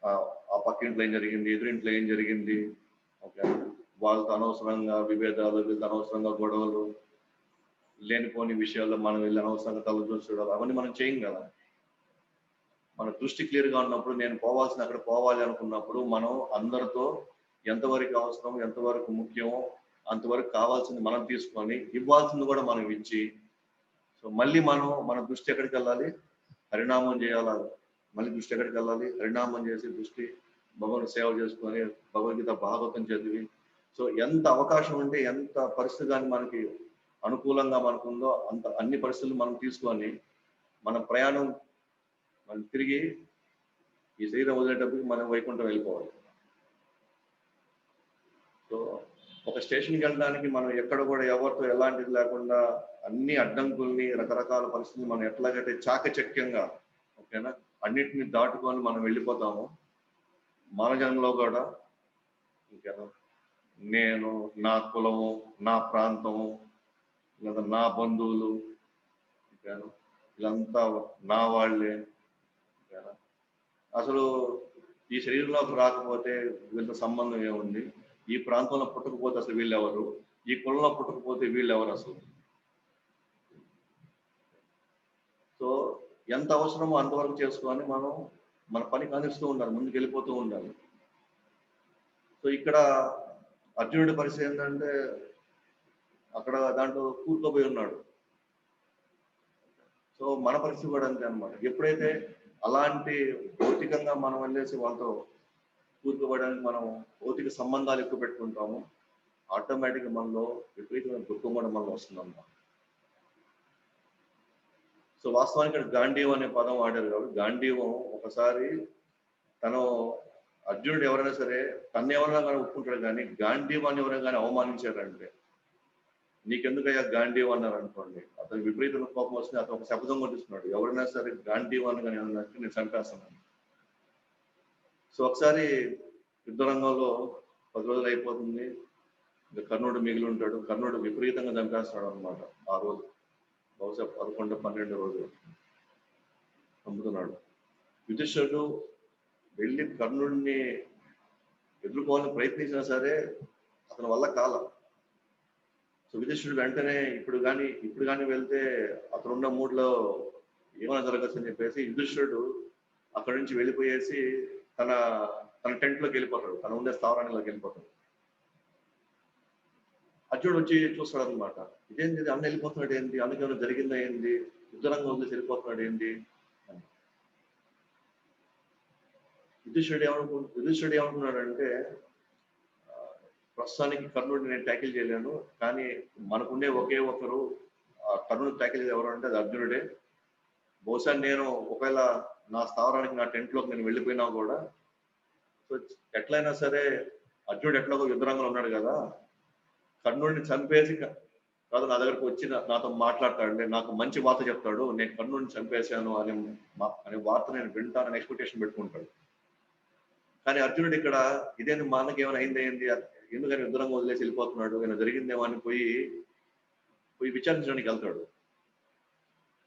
ఆ పక్కింట్లో ఏం జరిగింది, ఎదురింట్లో ఏం జరిగింది, ఓకే, వాళ్ళతో అనవసరంగా విభేదాలు, వీళ్ళతో అనవసరంగా గొడవలు, లేనిపోని విషయాల్లో మనం వెళ్ళి అనవసరంగా తలదూర్చడం, అవన్నీ మనం చేయం కదా. మన దృష్టి క్లియర్గా ఉన్నప్పుడు నేను అక్కడ పోవాలి అనుకున్నప్పుడు మనం అందరితో ఎంతవరకు అవసరం, ఎంతవరకు ముఖ్యమో అంతవరకు కావాల్సింది మనం తీసుకొని ఇవ్వాల్సింది కూడా మనం ఇచ్చి, సో మళ్ళీ మన దృష్టి ఎక్కడికి వెళ్ళాలి, హరినామం చేయాలి. మళ్ళీ దృష్టి ఎక్కడికి వెళ్ళాలి, హరినామం చేసి దృష్టి భగవంతుని సేవ చేసుకొని భగవద్గీత భాగవతం చదివి, సో ఎంత అవకాశం ఉంటే ఎంత పరిస్థితి కానీ మనకి అనుకూలంగా మనకుందో అంత అన్ని పరిస్థితులు మనం తీసుకొని మన ప్రయాణం మనం తిరిగి ఈ శరీరం వదిలేటప్పటికి మనం వైకుంఠం వెళ్ళిపోవాలి. సో ఒక స్టేషన్కి వెళ్ళడానికి మనం ఎక్కడ కూడా ఎవరితో ఎలాంటిది లేకుండా అన్ని అడ్డంకుల్ని రకరకాల పరిస్థితులు మనం ఎట్లాగైతే చాకచక్యంగా ఓకేనా అన్నిటిని దాటుకొని మనం వెళ్ళిపోతాము. మన జన్మలో కూడా ఓకేనా నేను, నా కులము, నా ప్రాంతము, లేదా నా బంధువులు ఓకేనా వీళ్ళంతా నా వాళ్ళే. అసలు ఈ శరీరంలోకి రాకపోతే వీళ్ళతో సంబంధం ఏముంది, ఈ ప్రాంతంలో పుట్టకపోతే అసలు వీళ్ళెవరు, ఈ కులంలో పుట్టకపోతే వీళ్ళెవరు అసలు. సో ఎంత అవసరమో అంతవరకు చేసుకొని మనం మన పని కానిస్తూ ఉండాలి, ముందుకు వెళ్ళిపోతూ ఉండాలి. సో ఇక్కడ అర్జునుడి పరిస్థితి ఏంటంటే అక్కడ దాంట్లో కూరుకుపోయి ఉన్నాడు. సో మన పరిస్థితి కూడా అంతే అనమాట. ఎప్పుడైతే అలాంటి భౌతికంగా మనం వెళ్ళేసి వాళ్ళతో కూరుకోవడానికి మనం భౌతిక సంబంధాలు ఎక్కువ పెట్టుకుంటాము, ఆటోమేటిక్గా మనలో విపరీతమైన దుఃఖం కూడా మనలో వస్తుందన్నమాట. సో వాస్తవానికి ఇక్కడ గాంధీవం అనే పదం వాడారు కాబట్టి గాంధీవం ఒకసారి తను అర్జునుడు ఎవరైనా సరే తను ఎవరైనా కానీ ఒప్పుకుంటాడు, కానీ గాంధీవాన్ని ఎవరైనా కానీ అవమానించారంటే నీకెందుకయ్యా గాంధీవ్ అన్నారు అనుకోండి, అతను విపరీతమైన కోపం వస్తుంది, అతను ఒక శబ్దం కొట్టిస్తున్నాడు, ఎవరైనా సరే గాంధీవాన్ని కానీ అన్నట్టు నేను చంపేస్తున్నాను. సో ఒకసారి యుద్ధ రంగంలో 10 రోజులు అయిపోతుంది, ఇంకా కర్ణుడు మిగిలి ఉంటాడు. కర్ణుడు విపరీతంగా చంపేస్తాడు అనమాట. ఆ రోజు బహుశా 11-12 రోజులు చంపుతున్నాడు. యుధిష్ఠిరుడు వెళ్ళి కర్ణుడిని ఎదుర్కోవాలని ప్రయత్నించినా సరే అతని వల్ల కాల. సో యుధిష్ఠిరుడు వెంటనే ఇప్పుడు కానీ వెళ్తే అక్కడున్న మూడ్లో ఏమైనా జరగచ్చు అని చెప్పేసి యుధిష్ఠిరుడు అక్కడి నుంచి వెళ్ళిపోయేసి తన తన టెంట్లోకి వెళ్ళిపోతాడు, తన ఉండే స్థావరానికి వెళ్ళిపోతాడు. అర్జునుడు వచ్చి చూస్తాడు అనమాట, ఇదేంటి అన్న వెళ్ళిపోతున్నాడు ఏంటి, అందుకేమైనా జరిగిందా ఏంటి, యుద్ధరంగం వదిలేసి వెళ్ళిపోతున్నాడు ఏంటి అని. యుధిష్ఠిరుడు ఏమనుకున్నాడంటే ప్రస్తుతానికి కర్ణుడిని నేను ట్యాకిల్ చేయలేను, కానీ మనకుండే ఒకే ఒకరు కర్ణుడిని ట్యాకిల్ ఎవరు అంటే అది అర్జునుడే. బహుశా నేను ఒకవేళ నా స్థావరానికి నా టెంట్లోకి నేను వెళ్ళిపోయినా కూడా సో ఎట్లయినా సరే అర్జునుడు ఎట్లాగో యుద్ధరంగంలో ఉన్నాడు కదా, కర్ణుడిని చంపేసి కాదు నా దగ్గరకు వచ్చి నాతో మాట్లాడతాడు, నాకు మంచి వార్త చెప్తాడు, నేను కర్ణుడిని చంపేశాను అనే వార్త నేను వింటానని ఎక్స్పెక్టేషన్ పెట్టుకుంటాడు. కానీ అర్జునుడు ఇక్కడ ఇదేంటి మా అన్నకి ఏమైనా అయింది, ఎందుకని యుద్ధరంగం వదిలేసి వెళ్ళిపోతున్నాడు, ఏమైనా జరిగిందేమో అని పోయి విచారించడానికి వెళ్తాడు.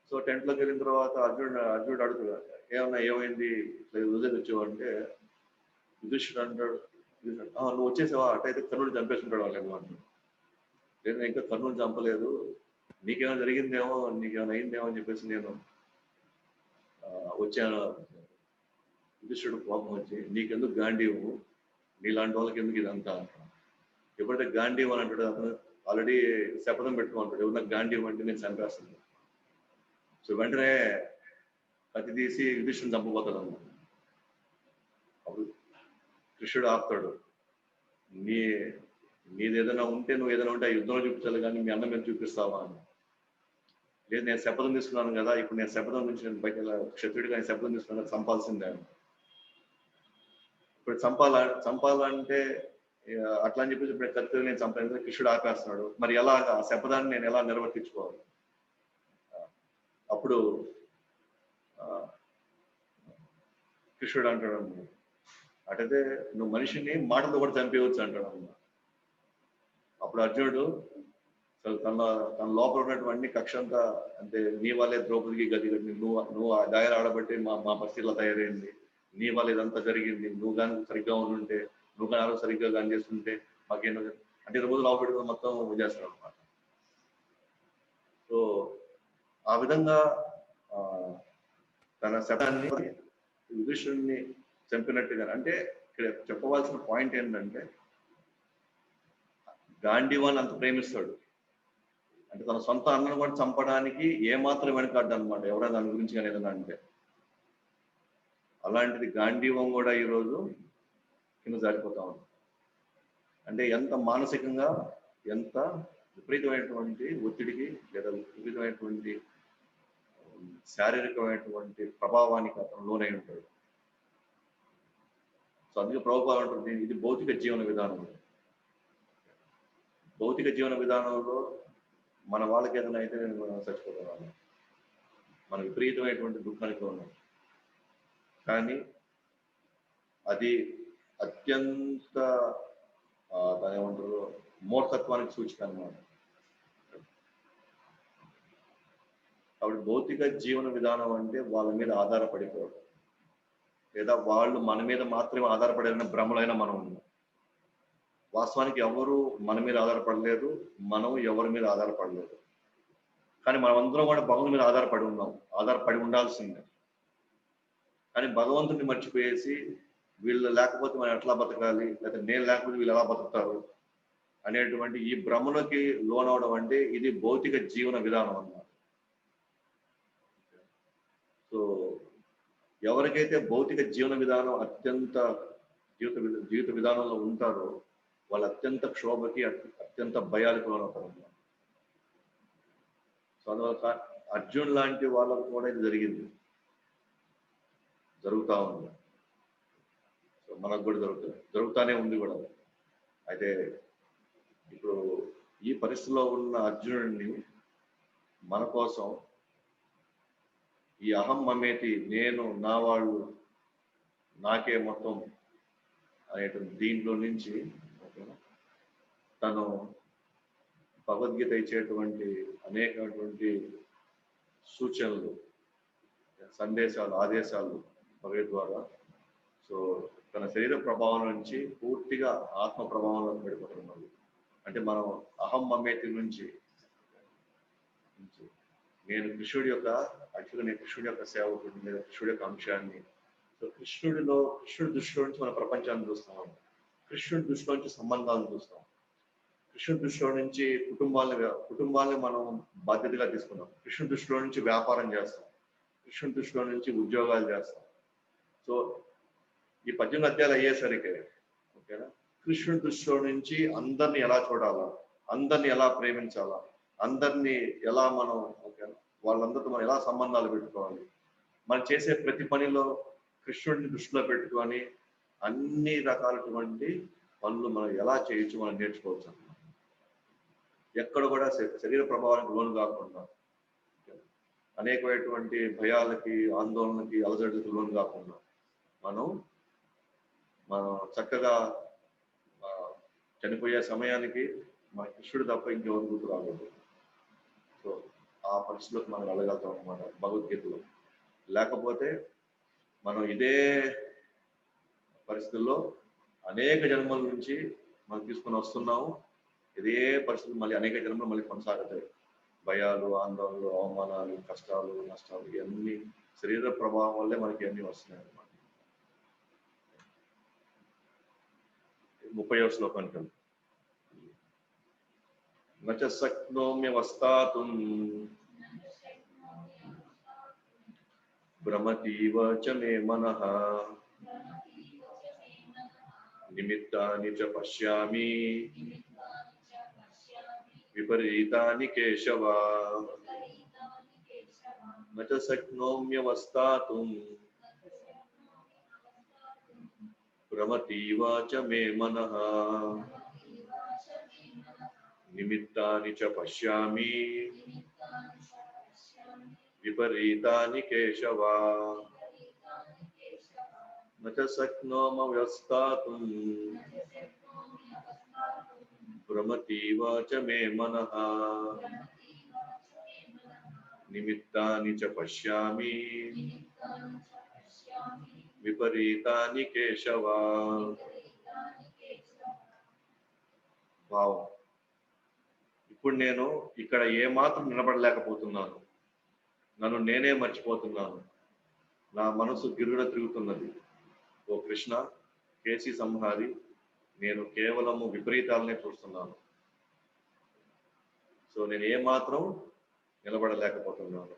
సో టెంట్లోకి వెళ్ళిన తర్వాత అర్జునుడు అడుగుతాడు, ఏమైంది ఇట్లా వదిలేసి వచ్చావు అంటే యుధిష్ఠిరుడు అంటాడు, నువ్వు వచ్చేసావా, అటైతే కర్ణుడు చంపేసుకుంటాడు వాళ్ళేమో అంటాడు. లేదు ఇంకా కర్ణుడు చంపలేదు, నీకేమైనా జరిగిందేమో, నీకేమైనా అయిందేమో అని చెప్పేసి నేను వచ్చాను. యుధిష్ఠిరుడు కోపం వచ్చి, నీకెందుకు గాంధీవు, నీలాంటి వాళ్ళకి ఎందుకు ఇదంతా అంటాడు. ఎప్పుడైతే గాంధీవ్ అని అంటాడు అతను ఆల్రెడీ శపథం పెట్టుకుంటాడు, ఎవరన్నా గాంధీవ్ అంటే నేను చంపేస్తాను. సో వెంటనే కత్తి తీసి యుధిష్ఠిరుని చంపబోతాడు అన్నమాట. అప్పుడు కృష్ణుడు ఆపుతాడు, నీది ఏదైనా ఉంటే నువ్వు ఏదైనా ఉంటే ఆ యుద్ధంలో చూపించాలి కానీ మీ అన్న మీద చూపిస్తావా అని. లేదు నేను శపథం తీసుకున్నాను కదా, ఇప్పుడు నేను శపథం నుంచి నేను బయట క్షత్రుడిగా నేను శపథం తీసుకున్నాను, చంపాల్సిందే. ఇప్పుడు చంపాలంటే అట్లా అని చెప్పేసి ఇప్పుడు కత్తి నేను చంపాను, కృష్ణుడు ఆపేస్తున్నాడు. మరి ఎలాగా ఆ శపథాన్ని నేను ఎలా నిర్వర్తించుకోవాలి? అప్పుడు కృష్ణుడు అంటాడు, అటైతే నువ్వు మనిషిని మాటలతో కూడా చంపేయవచ్చు అంటాడు అన్న. అప్పుడు అర్జునుడు తన లోపల ఉన్నటువంటి కక్ష అంతా, అంటే నీ వాళ్ళే ద్రౌపదికి గది నువ్వు ఆ దాయలు ఆడబట్టి మా పరిస్థితిలో తయారైంది, నీ వల్ల ఇదంతా జరిగింది, నువ్వు కానీ సరిగ్గా ఉండుంటే, నువ్వు కానీ ఆరోగ్య సరిగ్గా కానీ చేస్తుంటే మాకేమో అంటే రోజు లోపల పెట్టుకుని మొత్తం చేస్తాడు అనమాట. సో ఆ విధంగా తన శతాన్ని యుధిష్ఠిరుడిని చంపినట్టుగా, అంటే ఇక్కడ చెప్పవలసిన పాయింట్ ఏంటంటే గాంధీవాన్ని అంత ప్రేమిస్తాడు, అంటే తన సొంత అన్నను కూడా చంపడానికి ఏమాత్రం వెనకాడ్డు అనమాట ఎవరైనా దాని గురించి కానీ ఏదైనా అంటే. అలాంటిది గాంధీవం కూడా ఈరోజు కింద జారిపోతా ఉంది. అంటే ఎంత మానసికంగా ఎంత విపరీతమైనటువంటి ఒత్తిడికి లేదా విపరీతమైనటువంటి శారీరకమైనటువంటి ప్రభావానికి అతను లోనై ఉంటాడు. సో అందుకే ప్రభుపాద ఉంటుంది, ఇది భౌతిక జీవన విధానం. భౌతిక జీవన విధానంలో మన వాళ్ళకి ఏదైనా అయితే నేను చచ్చిపోతాను, మన విపరీతమైనటువంటి దుఃఖానికి ఉన్నాం. కానీ అది అత్యంత దాని ఏమంటారు మూర్ఖత్వానికి సూచిక అన్నమాట. కాబట్టి భౌతిక జీవన విధానం అంటే వాళ్ళ మీద ఆధారపడిపోవడం, లేదా వాళ్ళు మన మీద మాత్రమే ఆధారపడిన భ్రమలైన మనం ఉన్నాం. వాస్తవానికి ఎవరు మన మీద ఆధారపడలేదు, మనం ఎవరి మీద ఆధారపడలేదు. కానీ మనమందరం కూడా భగవంతుని మీద ఆధారపడి ఉండాల్సిందే. కానీ భగవంతుడిని మర్చిపోయేసి వీళ్ళు లేకపోతే మనం ఎట్లా బతకాలి, లేదా నేను లేకపోతే వీళ్ళు ఎలా బతుకుతారు అనేటువంటి ఈ భ్రమలోకి లోనవడం అంటే ఇది భౌతిక జీవన విధానం అన్నమాట. సో ఎవరికైతే భౌతిక జీవన విధానం అత్యంత జీవిత విధానంలో ఉంటారో వాళ్ళు అత్యంత క్షోభకి అత్యంత భయాలకు లోనవుతారు. సో అందువల్ల అర్జున్ లాంటి వాళ్ళకు కూడా ఇది జరుగుతూ ఉంది. సో మనకు కూడా జరుగుతూనే ఉంది కూడా. అయితే ఇప్పుడు ఈ పరిస్థితిలో ఉన్న అర్జునుడిని మన కోసం ఈ అహం మమేతి, నేను నా వాళ్ళు నాకే మొత్తం అనేటువంటి దీంట్లో నుంచి తను భగవద్గీత ఇచ్చేటువంటి అనేకటువంటి సూచనలు, సందేశాలు, ఆదేశాలు భగవద్ ద్వారా సో తన శరీర ప్రభావం నుంచి పూర్తిగా ఆత్మ ప్రభావంలోకి పడిపోతున్నారు. అంటే మనం అహం మమేతి నుంచి నేను కృష్ణుడి యొక్క యాక్చువల్గా నేను కృష్ణుడి యొక్క సేవకుడు, నేను కృష్ణుడి యొక్క అంశాన్ని. సో కృష్ణుడి దృష్టిలో నుంచి మన ప్రపంచాన్ని చూస్తాం, కృష్ణుడి దృష్టిలో నుంచి సంబంధాలను చూస్తాం, కృష్ణుడి దృష్టిలో నుంచి కుటుంబాలని మనం బాధ్యతగా తీసుకున్నాం, కృష్ణుడి దృష్టిలో నుంచి వ్యాపారం చేస్తాం, కృష్ణుడి దృష్టిలో నుంచి ఉద్యోగాలు చేస్తాం. సో ఈ 18 అధ్యాయాలు అయ్యేసరికి ఓకేనా, కృష్ణుడి దృష్టిలో నుంచి అందరిని ఎలా చూడాలా, అందరిని ఎలా ప్రేమించాలా, అందరినీ ఎలా మనం ఓకేనా వాళ్ళందరితో మనం ఎలా సంబంధాలు పెట్టుకోవాలి, మనం చేసే ప్రతి పనిలో కృష్ణుడిని దృష్టిలో పెట్టుకొని అన్ని రకాలటువంటి పనులు మనం ఎలా చేయొచ్చు మనం నేర్చుకోవచ్చు అన్నమాట. ఎక్కడ కూడా శరీర ప్రభావానికి లోను కాకుండా, అనేకమైనటువంటి భయాలకి, ఆందోళనకి, అలజడులకు లోను కాకుండా మనం చక్కగా చనిపోయే సమయానికి మన కృష్ణుడు తప్ప ఇంకెవరు గుర్తు రాకూడదు. సో ఆ పరిస్థితులకు మనం వెళ్ళగలుగుతాం అన్నమాట భగవద్గీతలో. లేకపోతే మనం ఇదే పరిస్థితుల్లో అనేక జన్మల నుంచి మనం తీసుకొని వస్తున్నాము. ఇదే పరిస్థితులు మళ్ళీ అనేక జన్మలు మళ్ళీ కొనసాగుతాయి. భయాలు, ఆందోళనలు, అవమానాలు, కష్టాలు, నష్టాలు ఇవన్నీ శరీర ప్రభావం వల్లే మనకి అన్నీ వస్తున్నాయి అన్నమాట. 30వ శ్లోకానికి నచ శక్నోమ్యవస్థాతుం భ్రమతీవ చ మే మనః నిమిత్తాని చ పశ్యామి విపరీతాని కేశవ. నచ శక్నోమ్యవస్థాతుం భ్రమతీవ చ మే మనః నిమిత్తాని చ పశ్యామి విపరీతాని కేశవ. నచ శక్నోమ్యవస్థాతుం భ్రమతీవ చ మే మనః నిమిత్తాని చ పశ్యామి విపరీతాని కేశవ. భావం, ఇప్పుడు నేను ఇక్కడ ఏమాత్రం నిలబడలేకపోతున్నాను, నన్ను నేనే మర్చిపోతున్నాను, నా మనసు గిర్రున తిరుగుతున్నది. ఓ కృష్ణ, కేసి సంహారి, నేను కేవలము విపరీతాలనే చూస్తున్నాను. సో నేను ఏమాత్రం నిలబడలేకపోతున్నాను.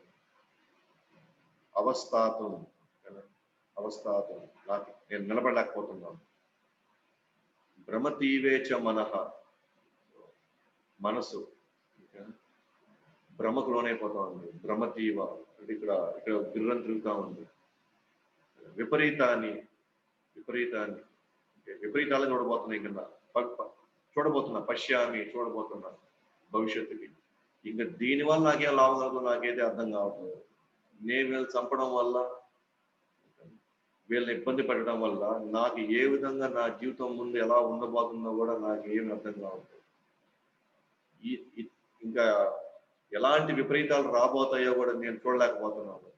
అవస్థాతం నాకు నేను నిలబడలేకపోతున్నాను. భ్రమతీవేచ మనః, మనసు భ్రమకు లోనైపోతా ఉంది. భ్రమతీవ అంటే ఇక్కడ గిర్రం తిరుగుతా ఉంది. విపరీతాన్ని విపరీతాలను చూడబోతున్నాయి కింద చూడబోతున్నా, పశ్యామి చూడబోతున్నా భవిష్యత్తుకి. ఇంకా దీనివల్ల నాకేం లాభం కలుగుతుందో నాకైతే అర్థం కావట్లేదు. నేను వీళ్ళు చంపడం వల్ల, వీళ్ళని ఇబ్బంది పెట్టడం వల్ల నాకు ఏ విధంగా నా జీవితం ముందు ఎలా ఉండబోతుందో కూడా నాకు ఏమి అర్థం కావట్లేదు. ఇంకా ఎలాంటి విపరీతాలు రాబోతాయో కూడా నేను చూడలేకపోతున్నాను.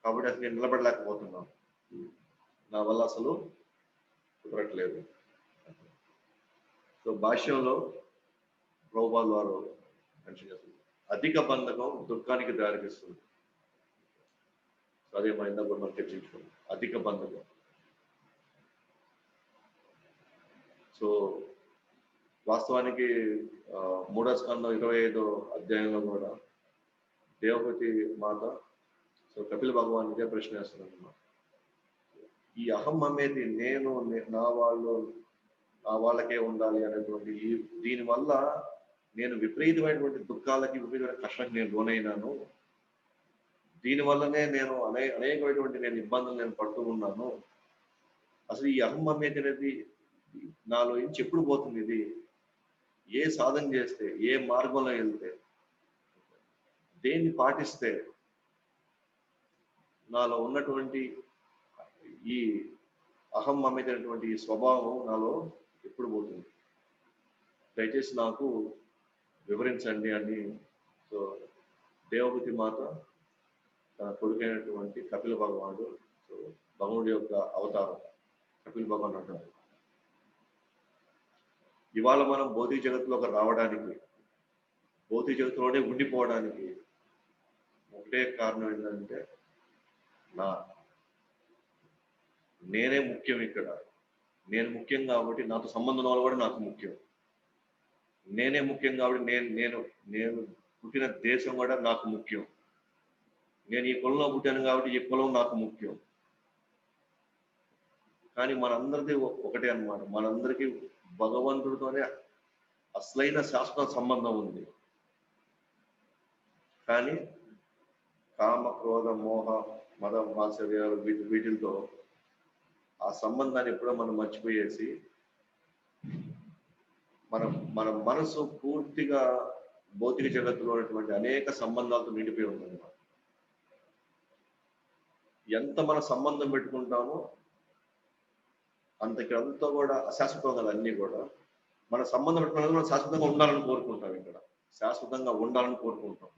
కాబట్టి అసలు నేను నిలబడలేకపోతున్నాను, నా వల్ల అసలు కుదరట్లేదు. సో భాష్యంలో ప్రభుపాదుల వారు మెన్షన్ చేస్తుంది, అధిక బంధకం దుఃఖానికి దారితీస్తుంది. అదే మన ఇందాక కూడా మనం చర్చించుకోండి, అధిక బంధకం. సో వాస్తవానికి 3వ స్కంధం 25వ అధ్యాయంలో కూడా దేవహూతి మాత సో కపిల భగవాన్ ఇదే ప్రశ్న వేస్తున్నారు అన్నమాట. ఈ అహం అనేది నేను, నా వాళ్ళకే ఉండాలి అనేటువంటి దీనివల్ల నేను విపరీతమైనటువంటి దుఃఖాలకి, విపరీతమైన కష్టానికి నేను లోనైనాను. దీనివల్లనే నేను అనేకమైనటువంటి నేను ఇబ్బందులు నేను పడుతూ ఉన్నాను. అసలు ఈ అహం అనేది నాలో నుంచి ఎప్పుడు పోతుంది? ఇది ఏ సాధన చేస్తే, ఏ మార్గంలో వెళ్తే, దేన్ని పాటిస్తే నాలో ఉన్నటువంటి ఈ అహం అనేటువంటి ఈ స్వభావం నాలో ఎప్పుడు పోతుంది? దయచేసి నాకు వివరించండి అని సో దేవహూతి మాత తన కొడుకైనటువంటి కపిల భగవానుడు, సో భగవానుడి యొక్క అవతారం కపిల భగవాన్ అంటారు. ఇవాళ మనం భౌతిక జగత్తులోకి రావడానికి, భౌతిక జగత్తులోనే ఉండిపోవడానికి ఒకటే కారణం ఏంటంటే నేనే ముఖ్యం ఇక్కడ. నేను ముఖ్యం కాబట్టి నాతో సంబంధం వాళ్ళు కూడా నాకు ముఖ్యం. నేనే ముఖ్యం కాబట్టి నేను పుట్టిన దేశం కూడా నాకు ముఖ్యం. నేను ఈ కులంలో పుట్టాను కాబట్టి ఈ కులం నాకు ముఖ్యం. కానీ మనందరిది ఒకటే అన్నమాట. మనందరికీ భగవంతుడితోనే అసలైన శాశ్వత సంబంధం ఉంది. కానీ కామ, క్రోధ, మోహ, మద, మాత్సర్యాలు వీటితో ఆ సంబంధాన్ని ఎప్పుడో మనం మర్చిపోయేసి మన మనసు పూర్తిగా భౌతిక జగత్తులో ఉన్నటువంటి అనేక సంబంధాలతో నిండిపోయి ఉంటుంది. ఎంత మన సంబంధం పెట్టుకుంటామో అంతకంతా కూడా అశాశ్వతం కదా. అన్ని కూడా మన సంబంధం పెట్టుకున్న శాశ్వతంగా ఉండాలని కోరుకుంటాం. ఇక్కడ శాశ్వతంగా ఉండాలని కోరుకుంటాం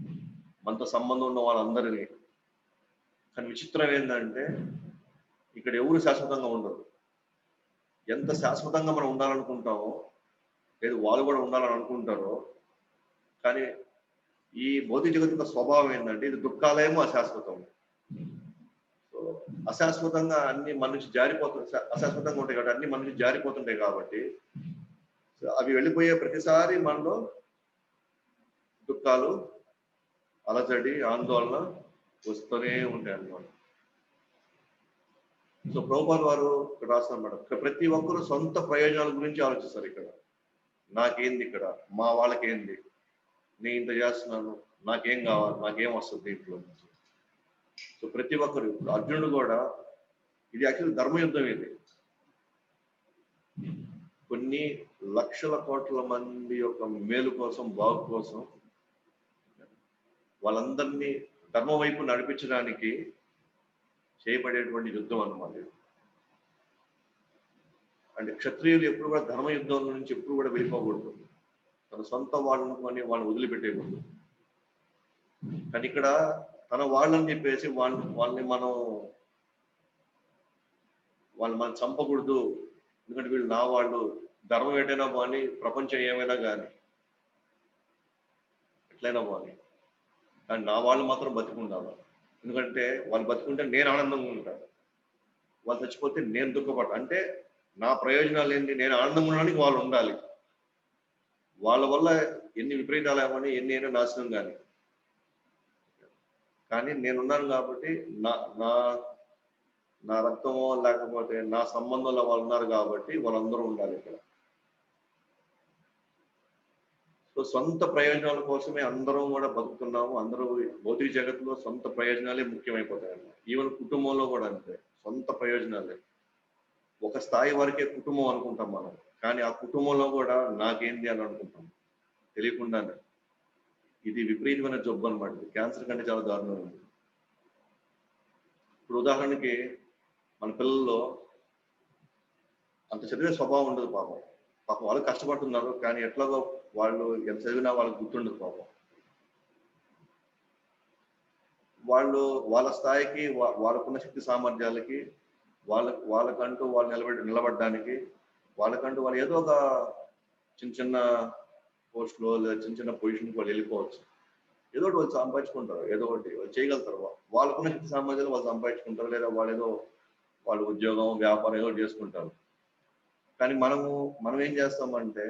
మనతో సంబంధం ఉన్న వాళ్ళందరినీ. కానీ విచిత్రం ఏంటంటే ఇక్కడ ఎవరు శాశ్వతంగా ఉండరు. ఎంత శాశ్వతంగా మనం ఉండాలనుకుంటామో లేదు వాళ్ళు కూడా ఉండాలని అనుకుంటారో, కానీ ఈ భౌతిక జగత్తు యొక్క స్వభావం ఏంటంటే ఇది దుఃఖాలయము అశాశ్వతం. సో అశాశ్వతంగా అన్ని మన నుంచి అశాశ్వతంగా ఉంటాయి కాబట్టి అన్ని మన నుంచి జారిపోతుంటాయి కాబట్టి అవి వెళ్ళిపోయే ప్రతిసారి మనలో దుఃఖాలు, అలజడి, ఆందోళన వస్తూనే ఉంటాయి అన్నమాట. సో ప్రభుపాద వారు ఇక్కడ రాస్తారన్నమాట, ప్రతి ఒక్కరు సొంత ప్రయోజనాల గురించి ఆలోచిస్తారు. ఇక్కడ నాకేంది, ఇక్కడ మా వాళ్ళకేంది, నేను ఇంత చేస్తున్నాను, నాకేం కావాలి, నాకేం వస్తుంది దీంట్లో. సో ప్రతి ఒక్కరు, ఇప్పుడు అర్జునుడు కూడా, ఇది యాక్చువల్ ధర్మయుద్ధం. ఇది కొన్ని లక్షల కోట్ల మంది యొక్క మేలు కోసం, బాగు కోసం వాళ్ళందరినీ ధర్మం వైపు నడిపించడానికి చేయబడేటువంటి యుద్ధం అన్నమాట. అంటే క్షత్రియులు ఎప్పుడు కూడా ధర్మ యుద్ధం నుంచి ఎప్పుడు కూడా వెళ్ళిపోకూడదు. తన సొంత వాళ్ళని వదిలిపెట్టేయకూడదు. కానీ ఇక్కడ తన వాళ్ళని చెప్పేసి వాళ్ళని మనం చంపకూడదు. ఎందుకంటే వీళ్ళు నా వాళ్ళు, ధర్మం ఏటైనా బాని, ప్రపంచం ఏమైనా కానీ, ఎట్లయినా బాని, కానీ నా వాళ్ళు మాత్రం బతికుండాలి. ఎందుకంటే వాళ్ళు బతుకుంటే నేను ఆనందంగా ఉంటాను, వాళ్ళు చచ్చిపోతే నేను దుఃఖపడతాను. అంటే నా ప్రయోజనాలు ఏంటి, నేను ఆనందంగా ఉండడానికి వాళ్ళు ఉండాలి. వాళ్ళ వల్ల ఎన్ని విపరీతాలు ఏమని, ఎన్ని అయినా నాశనం కానీ నేనున్నాను కాబట్టి నా రక్తమో లేకపోతే నా సంబంధంలో వాళ్ళు ఉన్నారు కాబట్టి వాళ్ళందరూ ఉండాలి ఇక్కడ. సో సొంత ప్రయోజనాల కోసమే అందరం కూడా బతుకుతున్నాము. అందరూ భౌతిక జగత్తులో సొంత ప్రయోజనాలే ముఖ్యమైపోతాయి అన్నమాట. ఈవెన్ కుటుంబంలో కూడా అంతే, సొంత ప్రయోజనాలే. ఒక స్థాయి వరకే కుటుంబం అనుకుంటాం మనం, కానీ ఆ కుటుంబంలో కూడా నాకేంది అని అనుకుంటాం తెలియకుండానే. ఇది విపరీతమైన జబ్బు అనమాట. క్యాన్సర్ కంటే చాలా దారుణం ఉంది. ఇప్పుడు ఉదాహరణకి మన పిల్లల్లో అంత చదివే స్వభావం ఉండదు. పాపం వాళ్ళు కష్టపడుతున్నారు, కానీ ఎట్లాగో వాళ్ళు ఎంత చదివినా వాళ్ళకి గుర్తుండదు. పాపం వాళ్ళు వాళ్ళ స్థాయికి, వాళ్ళకున్న శక్తి సామర్థ్యాలకి, వాళ్ళకంటూ వాళ్ళు నిలబడడానికి, వాళ్ళకంటూ వాళ్ళు ఏదో ఒక చిన్న పోస్ట్లో లేదా చిన్న పొజిషన్కి వాళ్ళు వెళ్ళిపోవచ్చు. ఏదో ఒకటి వాళ్ళు సంపాదించుకుంటారు, ఏదో ఒకటి వాళ్ళు చేయగలుగుతారు. వాళ్ళకున్న శక్తి సామర్థ్యాలు వాళ్ళు సంపాదించుకుంటారు, లేదా వాళ్ళు ఉద్యోగం, వ్యాపారం ఏదో చేసుకుంటారు. కానీ మనం ఏం చేస్తామంటే,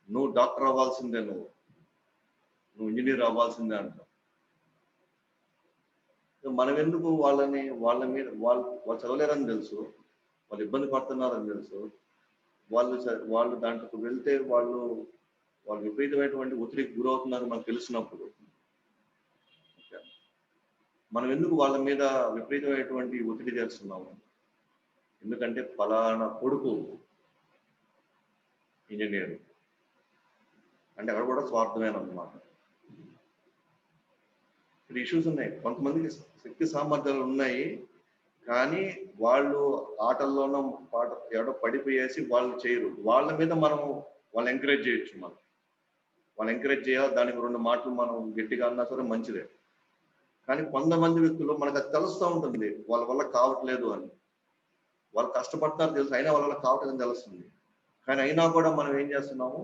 నువ్వు డాక్టర్ అవ్వాల్సిందే, నువ్వు ఇంజనీర్ అవ్వాల్సిందే అంటాం. మనం ఎందుకు వాళ్ళ మీద వాళ్ళు చదవలేరని తెలుసు, వాళ్ళు ఇబ్బంది పడుతున్నారని తెలుసు, వాళ్ళు దాంట్లోకి వెళ్తే వాళ్ళు విపరీతమైనటువంటి ఒత్తిడికి గురవుతున్నారు మనకు తెలిసినప్పుడు మనం ఎందుకు వాళ్ళ మీద విపరీతమైనటువంటి ఒత్తిడి చేస్తున్నాము? ఎందుకంటే ఫలానా కొడుకు ఇంజనీర్ అంటే అక్కడ కూడా స్వార్థమేనన్నమాట. ఇక్కడ ఇష్యూస్ ఉన్నాయి. కొంతమందికి శక్తి సామర్థ్యాలు ఉన్నాయి, కానీ వాళ్ళు ఆటల్లోనో ఎవడో పడిపోయేసి వాళ్ళు చేయరు. వాళ్ళ మీద వాళ్ళు ఎంకరేజ్ చేయొచ్చు. వాళ్ళు ఎంకరేజ్ చేయాలి, దానికి 2 మాటలు మనం గట్టిగా అన్నా సరే మంచిదే. కానీ కొంతమంది వ్యక్తులు మనకు అది తెలుస్తూ ఉంటుంది, వాళ్ళ వల్ల కావట్లేదు అని. వాళ్ళు కష్టపడతారు తెలుసు, అయినా వాళ్ళ వల్ల కావట్లేదని తెలుస్తుంది. కానీ అయినా కూడా మనం ఏం చేస్తున్నాము,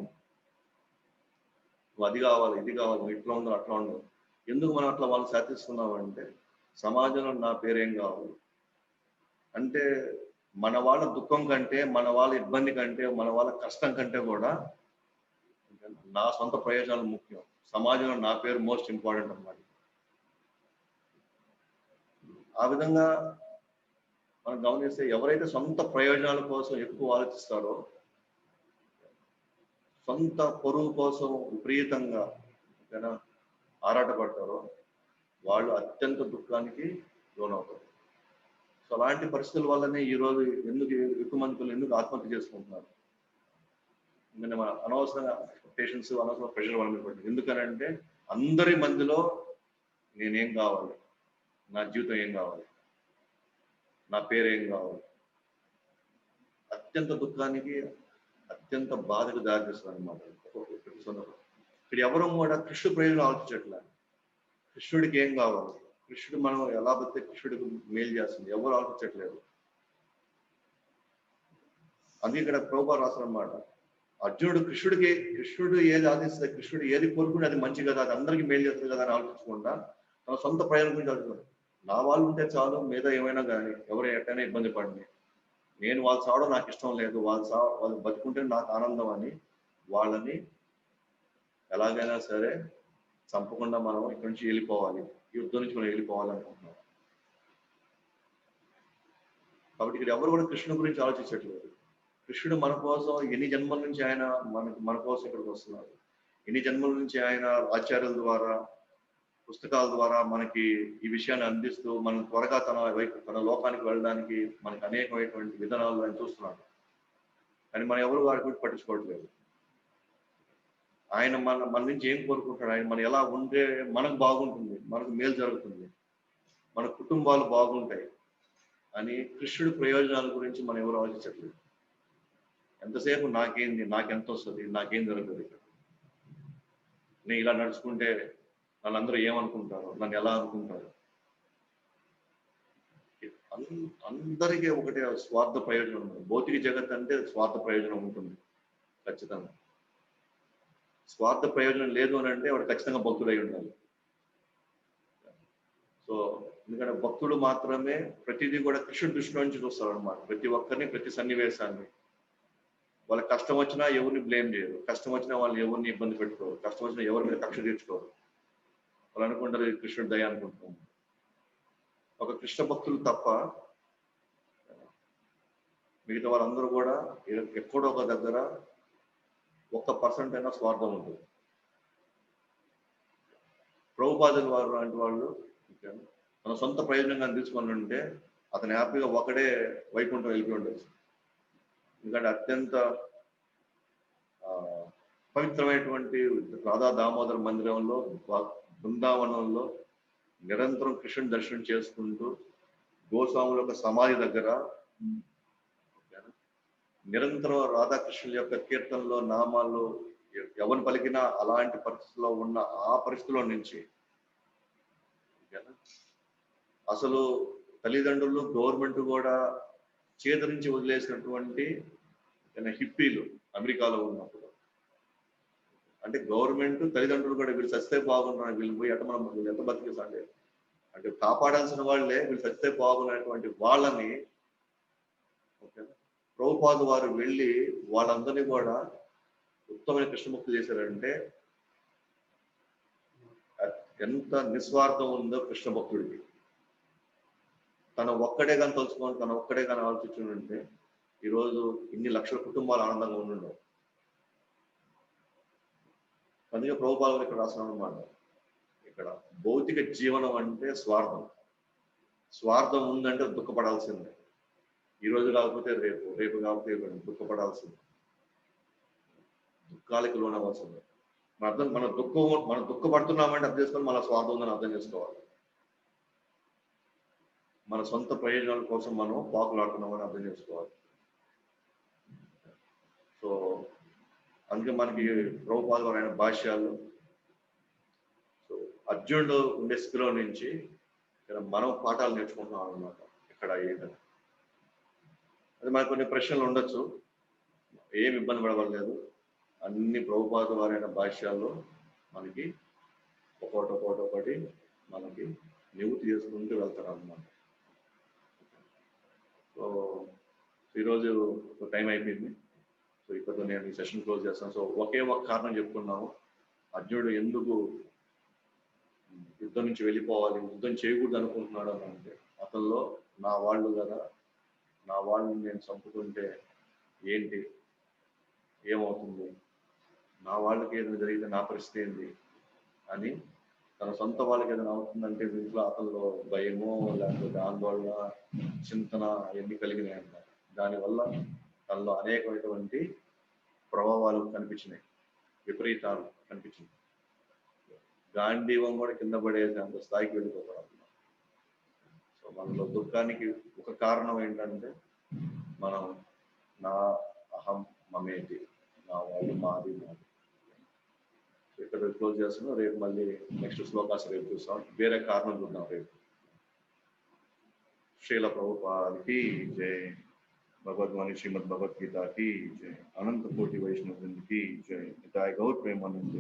నువ్వు అది కావాలి, ఇది కావాలి, నువ్వు ఇట్లా ఉండవు, అట్లా ఉండవు. ఎందుకు మనం అట్లా వాళ్ళు శాతిస్తున్నాం అంటే, సమాజంలో నా పేరేం కావాలి అంటే, మన వాళ్ళ దుఃఖం కంటే, మన వాళ్ళ ఇబ్బంది కంటే, మన వాళ్ళ కష్టం కంటే కూడా నా సొంత ప్రయోజనాలు ముఖ్యం. సమాజంలో నా పేరు మోస్ట్ ఇంపార్టెంట్ అన్నమాట. ఆ విధంగా మనం గమనిస్తే ఎవరైతే సొంత ప్రయోజనాల కోసం ఎక్కువ ఆలోచిస్తారో, సొంత పొరుగు కోసం విపరీతంగా ఆరాటపడతారో, వాళ్ళు అత్యంత దుఃఖానికి లోనవుతారు. సో అలాంటి పరిస్థితుల వల్లనే ఈరోజు ఎక్కువ మంది ఎందుకు ఆత్మహత్య చేసుకుంటున్నారు. ఎందుకంటే మన అనవసరంగా ఎక్స్పెక్టేషన్స్, అనవసరంగా ప్రెషర్ వాళ్ళ మీద పడుతుంది. ఎందుకనంటే అందరి మధ్యలో నేనేం కావాలి, నా జీవితం ఏం కావాలి, నా పేరు ఏం కావాలి, అత్యంత దుఃఖానికి, అత్యంత బాధకు దారితీస్తుంది అనమాట. ఇక్కడ ఎవరు కూడా కృష్ణుడు ప్రయోజనం ఆలోచించట్లే. కృష్ణుడికి ఏం కావాలి, కృష్ణుడు మనం ఎలా బతితే కృష్ణుడికి మేలు చేస్తుంది, ఎవరు ఆలోచించట్లేదు. అందుకే ఇక్కడ ప్రభుపాదులు రాస్తారన్నమాట, అర్జునుడు కృష్ణుడు ఏది ఆదేశిస్తే, కృష్ణుడు ఏది కోరుకుంటే అది మంచి కదా, అది అందరికీ మేలు చేస్తుంది కదా అని ఆలోచించకుండా తన సొంత ప్రయోజనం గురించి ఆలోచిస్తాడు. నా వాళ్ళు ఉంటే చాలు, మీద ఏమైనా కానీ, ఎవరు ఎట్టైనా ఇబ్బంది పడింది, నేను వాళ్ళు చావడం నాకు ఇష్టం లేదు, వాళ్ళు బతుకుంటే నాకు ఆనందం అని వాళ్ళని ఎలాగైనా సరే చంపకుండా మనం ఇక్కడి నుంచి వెళ్ళిపోవాలి, ఈ యుద్ధం నుంచి మనం వెళ్ళిపోవాలి అనుకుంటున్నాం. కాబట్టి ఇక్కడ ఎవరు కూడా కృష్ణుడి గురించి ఆలోచించట్లేదు. కృష్ణుడు మన కోసం ఎన్ని జన్మల నుంచి ఆయన మన కోసం ఇక్కడికి వస్తున్నారు, ఎన్ని జన్మల నుంచి ఆయన ఆచార్యుల ద్వారా, పుస్తకాల ద్వారా మనకి ఈ విషయాన్ని అందిస్తూ మనం త్వరగా తన లోకానికి వెళ్ళడానికి మనకి అనేకమైనటువంటి విధానాలు ఆయన చూస్తున్నాడు. కానీ మనం ఎవరు వారి గురించి పట్టించుకోవట్లేదు. ఆయన మన నుంచి ఏం కోరుకుంటాడు, ఆయన మనం ఎలా ఉంటే మనకు బాగుంటుంది, మనకు మేలు జరుగుతుంది, మన కుటుంబాలు బాగుంటాయి అని కృష్ణుడి ప్రయోజనాల గురించి మనం ఎవరు ఆలోచించట్లేదు. ఎంతసేపు నాకేంది, నాకెంత వస్తుంది, నాకేం జరుగుతుంది, నేను ఇలా నడుచుకుంటే నన్ను అందరూ ఏమనుకుంటారు, నన్ను ఎలా అనుకుంటారు. అందరికీ ఒకటే స్వార్థ ప్రయోజనం ఉంటుంది. భౌతిక జగత్ అంటే స్వార్థ ప్రయోజనం ఉంటుంది ఖచ్చితంగా. స్వార్థ ప్రయోజనం లేదు అని అంటే వాడు ఖచ్చితంగా భక్తుడై ఉండాలి. సో ఎందుకంటే భక్తుడు మాత్రమే ప్రతిదీ కూడా కృష్ణుడి దృష్టిలో నుంచి చూస్తారు అనమాట. ప్రతి ఒక్కరిని, ప్రతి సన్నివేశాన్ని. వాళ్ళకి కష్టం వచ్చినా ఎవరిని బ్లేమ్ చేయరు, కష్టం వచ్చినా వాళ్ళు ఎవరిని ఇబ్బంది పెట్టుకోరు, కష్టం వచ్చినా ఎవరి మీద కక్ష తీర్చుకోరు. వాళ్ళు అనుకుంటారు ఇది కృష్ణుడి దయ అనుకుంటున్నాం. ఒక కృష్ణ భక్తులు తప్ప మిగతా వాళ్ళందరూ కూడా ఎక్కడో ఒక దగ్గర 1% అయినా స్వార్థం ఉంటుంది. ప్రభుపాదుల వారు లాంటి వాళ్ళు మన సొంత ప్రయోజనంగా తీసుకొని ఉంటే అతను హ్యాపీగా ఒకడే వైకుంఠం వెళ్ళిపోయి ఉండొచ్చు. ఎందుకంటే అత్యంత పవిత్రమైనటువంటి రాధా దామోదర మందిరంలో, బృందావనంలో నిరంతరం కృష్ణుని దర్శనం చేసుకుంటూ, గోస్వాముల యొక్క సమాధి దగ్గర నిరంతరం రాధాకృష్ణుల యొక్క కీర్తనలో, నామాల్లో ఎవరిని పలికినా అలాంటి పరిస్థితుల్లో ఉన్న ఆ పరిస్థితిలో నుంచి అసలు తల్లిదండ్రులు, గవర్నమెంట్ కూడా చేదరించి వదిలేసినటువంటి హిప్పీలు అమెరికాలో ఉన్నప్పుడు, అంటే గవర్నమెంట్, తల్లిదండ్రులు కూడా వీళ్ళు చస్తే బాగున్నారు, వీళ్ళు పోయి ఎట్ట మనం వీళ్ళు ఎంత బతికేసండి అంటే కాపాడాల్సిన వాళ్ళే, వీళ్ళు చస్తే బాగున్నటువంటి వాళ్ళని ప్రభుపాదుల వారు వెళ్ళి వాళ్ళందరినీ కూడా ఉత్తమైన కృష్ణముక్తి చేశారంటే ఎంత నిస్వార్థం ఉందో కృష్ణ భక్తుడికి. తన ఒక్కడే కానీ తలుచుకొని, తన ఒక్కడే కానీ ఆలోచించుంటే ఈరోజు ఇన్ని లక్షల కుటుంబాలు ఆనందంగా ఉండుండవు. అందుకే ప్రభుపాదులు ఇక్కడ రాసిన అన్నమాట, ఇక్కడ భౌతిక జీవనం అంటే స్వార్థం. స్వార్థం ఉందంటే దుఃఖపడాల్సిందే. ఈరోజు కాకపోతే రేపు, రేపు కాకపోతే దుఃఖపడాల్సిందే, దుఃఖాలకి లోనవ్వాల్సిందే. మన దుఃఖపడుతున్నామంటే అర్థం చేసుకొని మన స్వార్థం ఉందని అర్థం చేసుకోవాలి. మన సొంత ప్రయోజనాల కోసం మనం పాకులాడుతున్నామని అర్థం చేసుకోవాలి. సో అందుకే మనకి ప్రభుపాదుల వారు ఆయన భాష్యాలు, సో అర్జునుడు ఉండే స్థితిలో నుంచి ఇక్కడ మనం పాఠాలు నేర్చుకుంటున్నాం అన్నమాట. ఇక్కడ ఏదైనా అది మనకు కొన్ని ప్రశ్నలు ఉండొచ్చు. ఏమి ఇబ్బంది పడవలేదు. అన్ని ప్రభుపాద వారైన భాష్యాల్లో మనకి ఒక్కొక్కటి మనకి నివృత్తి చేసుకుంటూ వెళ్తారు అన్నమాట. సో ఈరోజు టైం అయిపోయింది. సో ఇక్కడ నేను ఈ సెషన్ క్లోజ్ చేస్తాను. సో ఒకే ఒక కారణం చెప్పుకున్నాము, అర్జునుడు ఎందుకు యుద్ధం నుంచి వెళ్ళిపోవాలి, యుద్ధం చేయకూడదు అనుకుంటున్నాడు అని అంటే, అతనిలో నా వాళ్ళు కదా, నా వాళ్ళని నేను చంపుకుంటే ఏంటి, ఏమవుతుంది, నా వాళ్ళకి ఏదైనా జరిగితే నా పరిస్థితి ఏంటి అని, తన సొంత వాళ్ళకి ఏదైనా అవుతుందంటే దీంట్లో అతనిలో భయమో లేకపోతే ఆందోళన, చింతన అవన్నీ కలిగినాయంట. దానివల్ల తనలో అనేకమైనటువంటి ప్రభావాలు కనిపించినాయి, విపరీతాలు కనిపించినాయి. గాంధీవం కూడా కింద పడేసి అంత స్థాయికి వెళ్ళిపోతారు. సో మనలో దుఃఖానికి ఒక కారణం ఏంటంటే, మనం నా అహం మమేది, నా వాళ్ళు మాది మాది. ఇక్కడ క్లోజ్ చేస్తున్నాం. రేపు మళ్ళీ నెక్స్ట్ శ్లోకాస్ రేపు చూస్తాం, వేరే కారణం చూద్దాం రేపు. శ్రీల ప్రభుపాదకి జై, భగవద్వాణి శ్రీమద్ భగవద్గీత की जय, अनंत कोटि वैष्णव वृंद की जय, निताय गौर प्रेमानंद।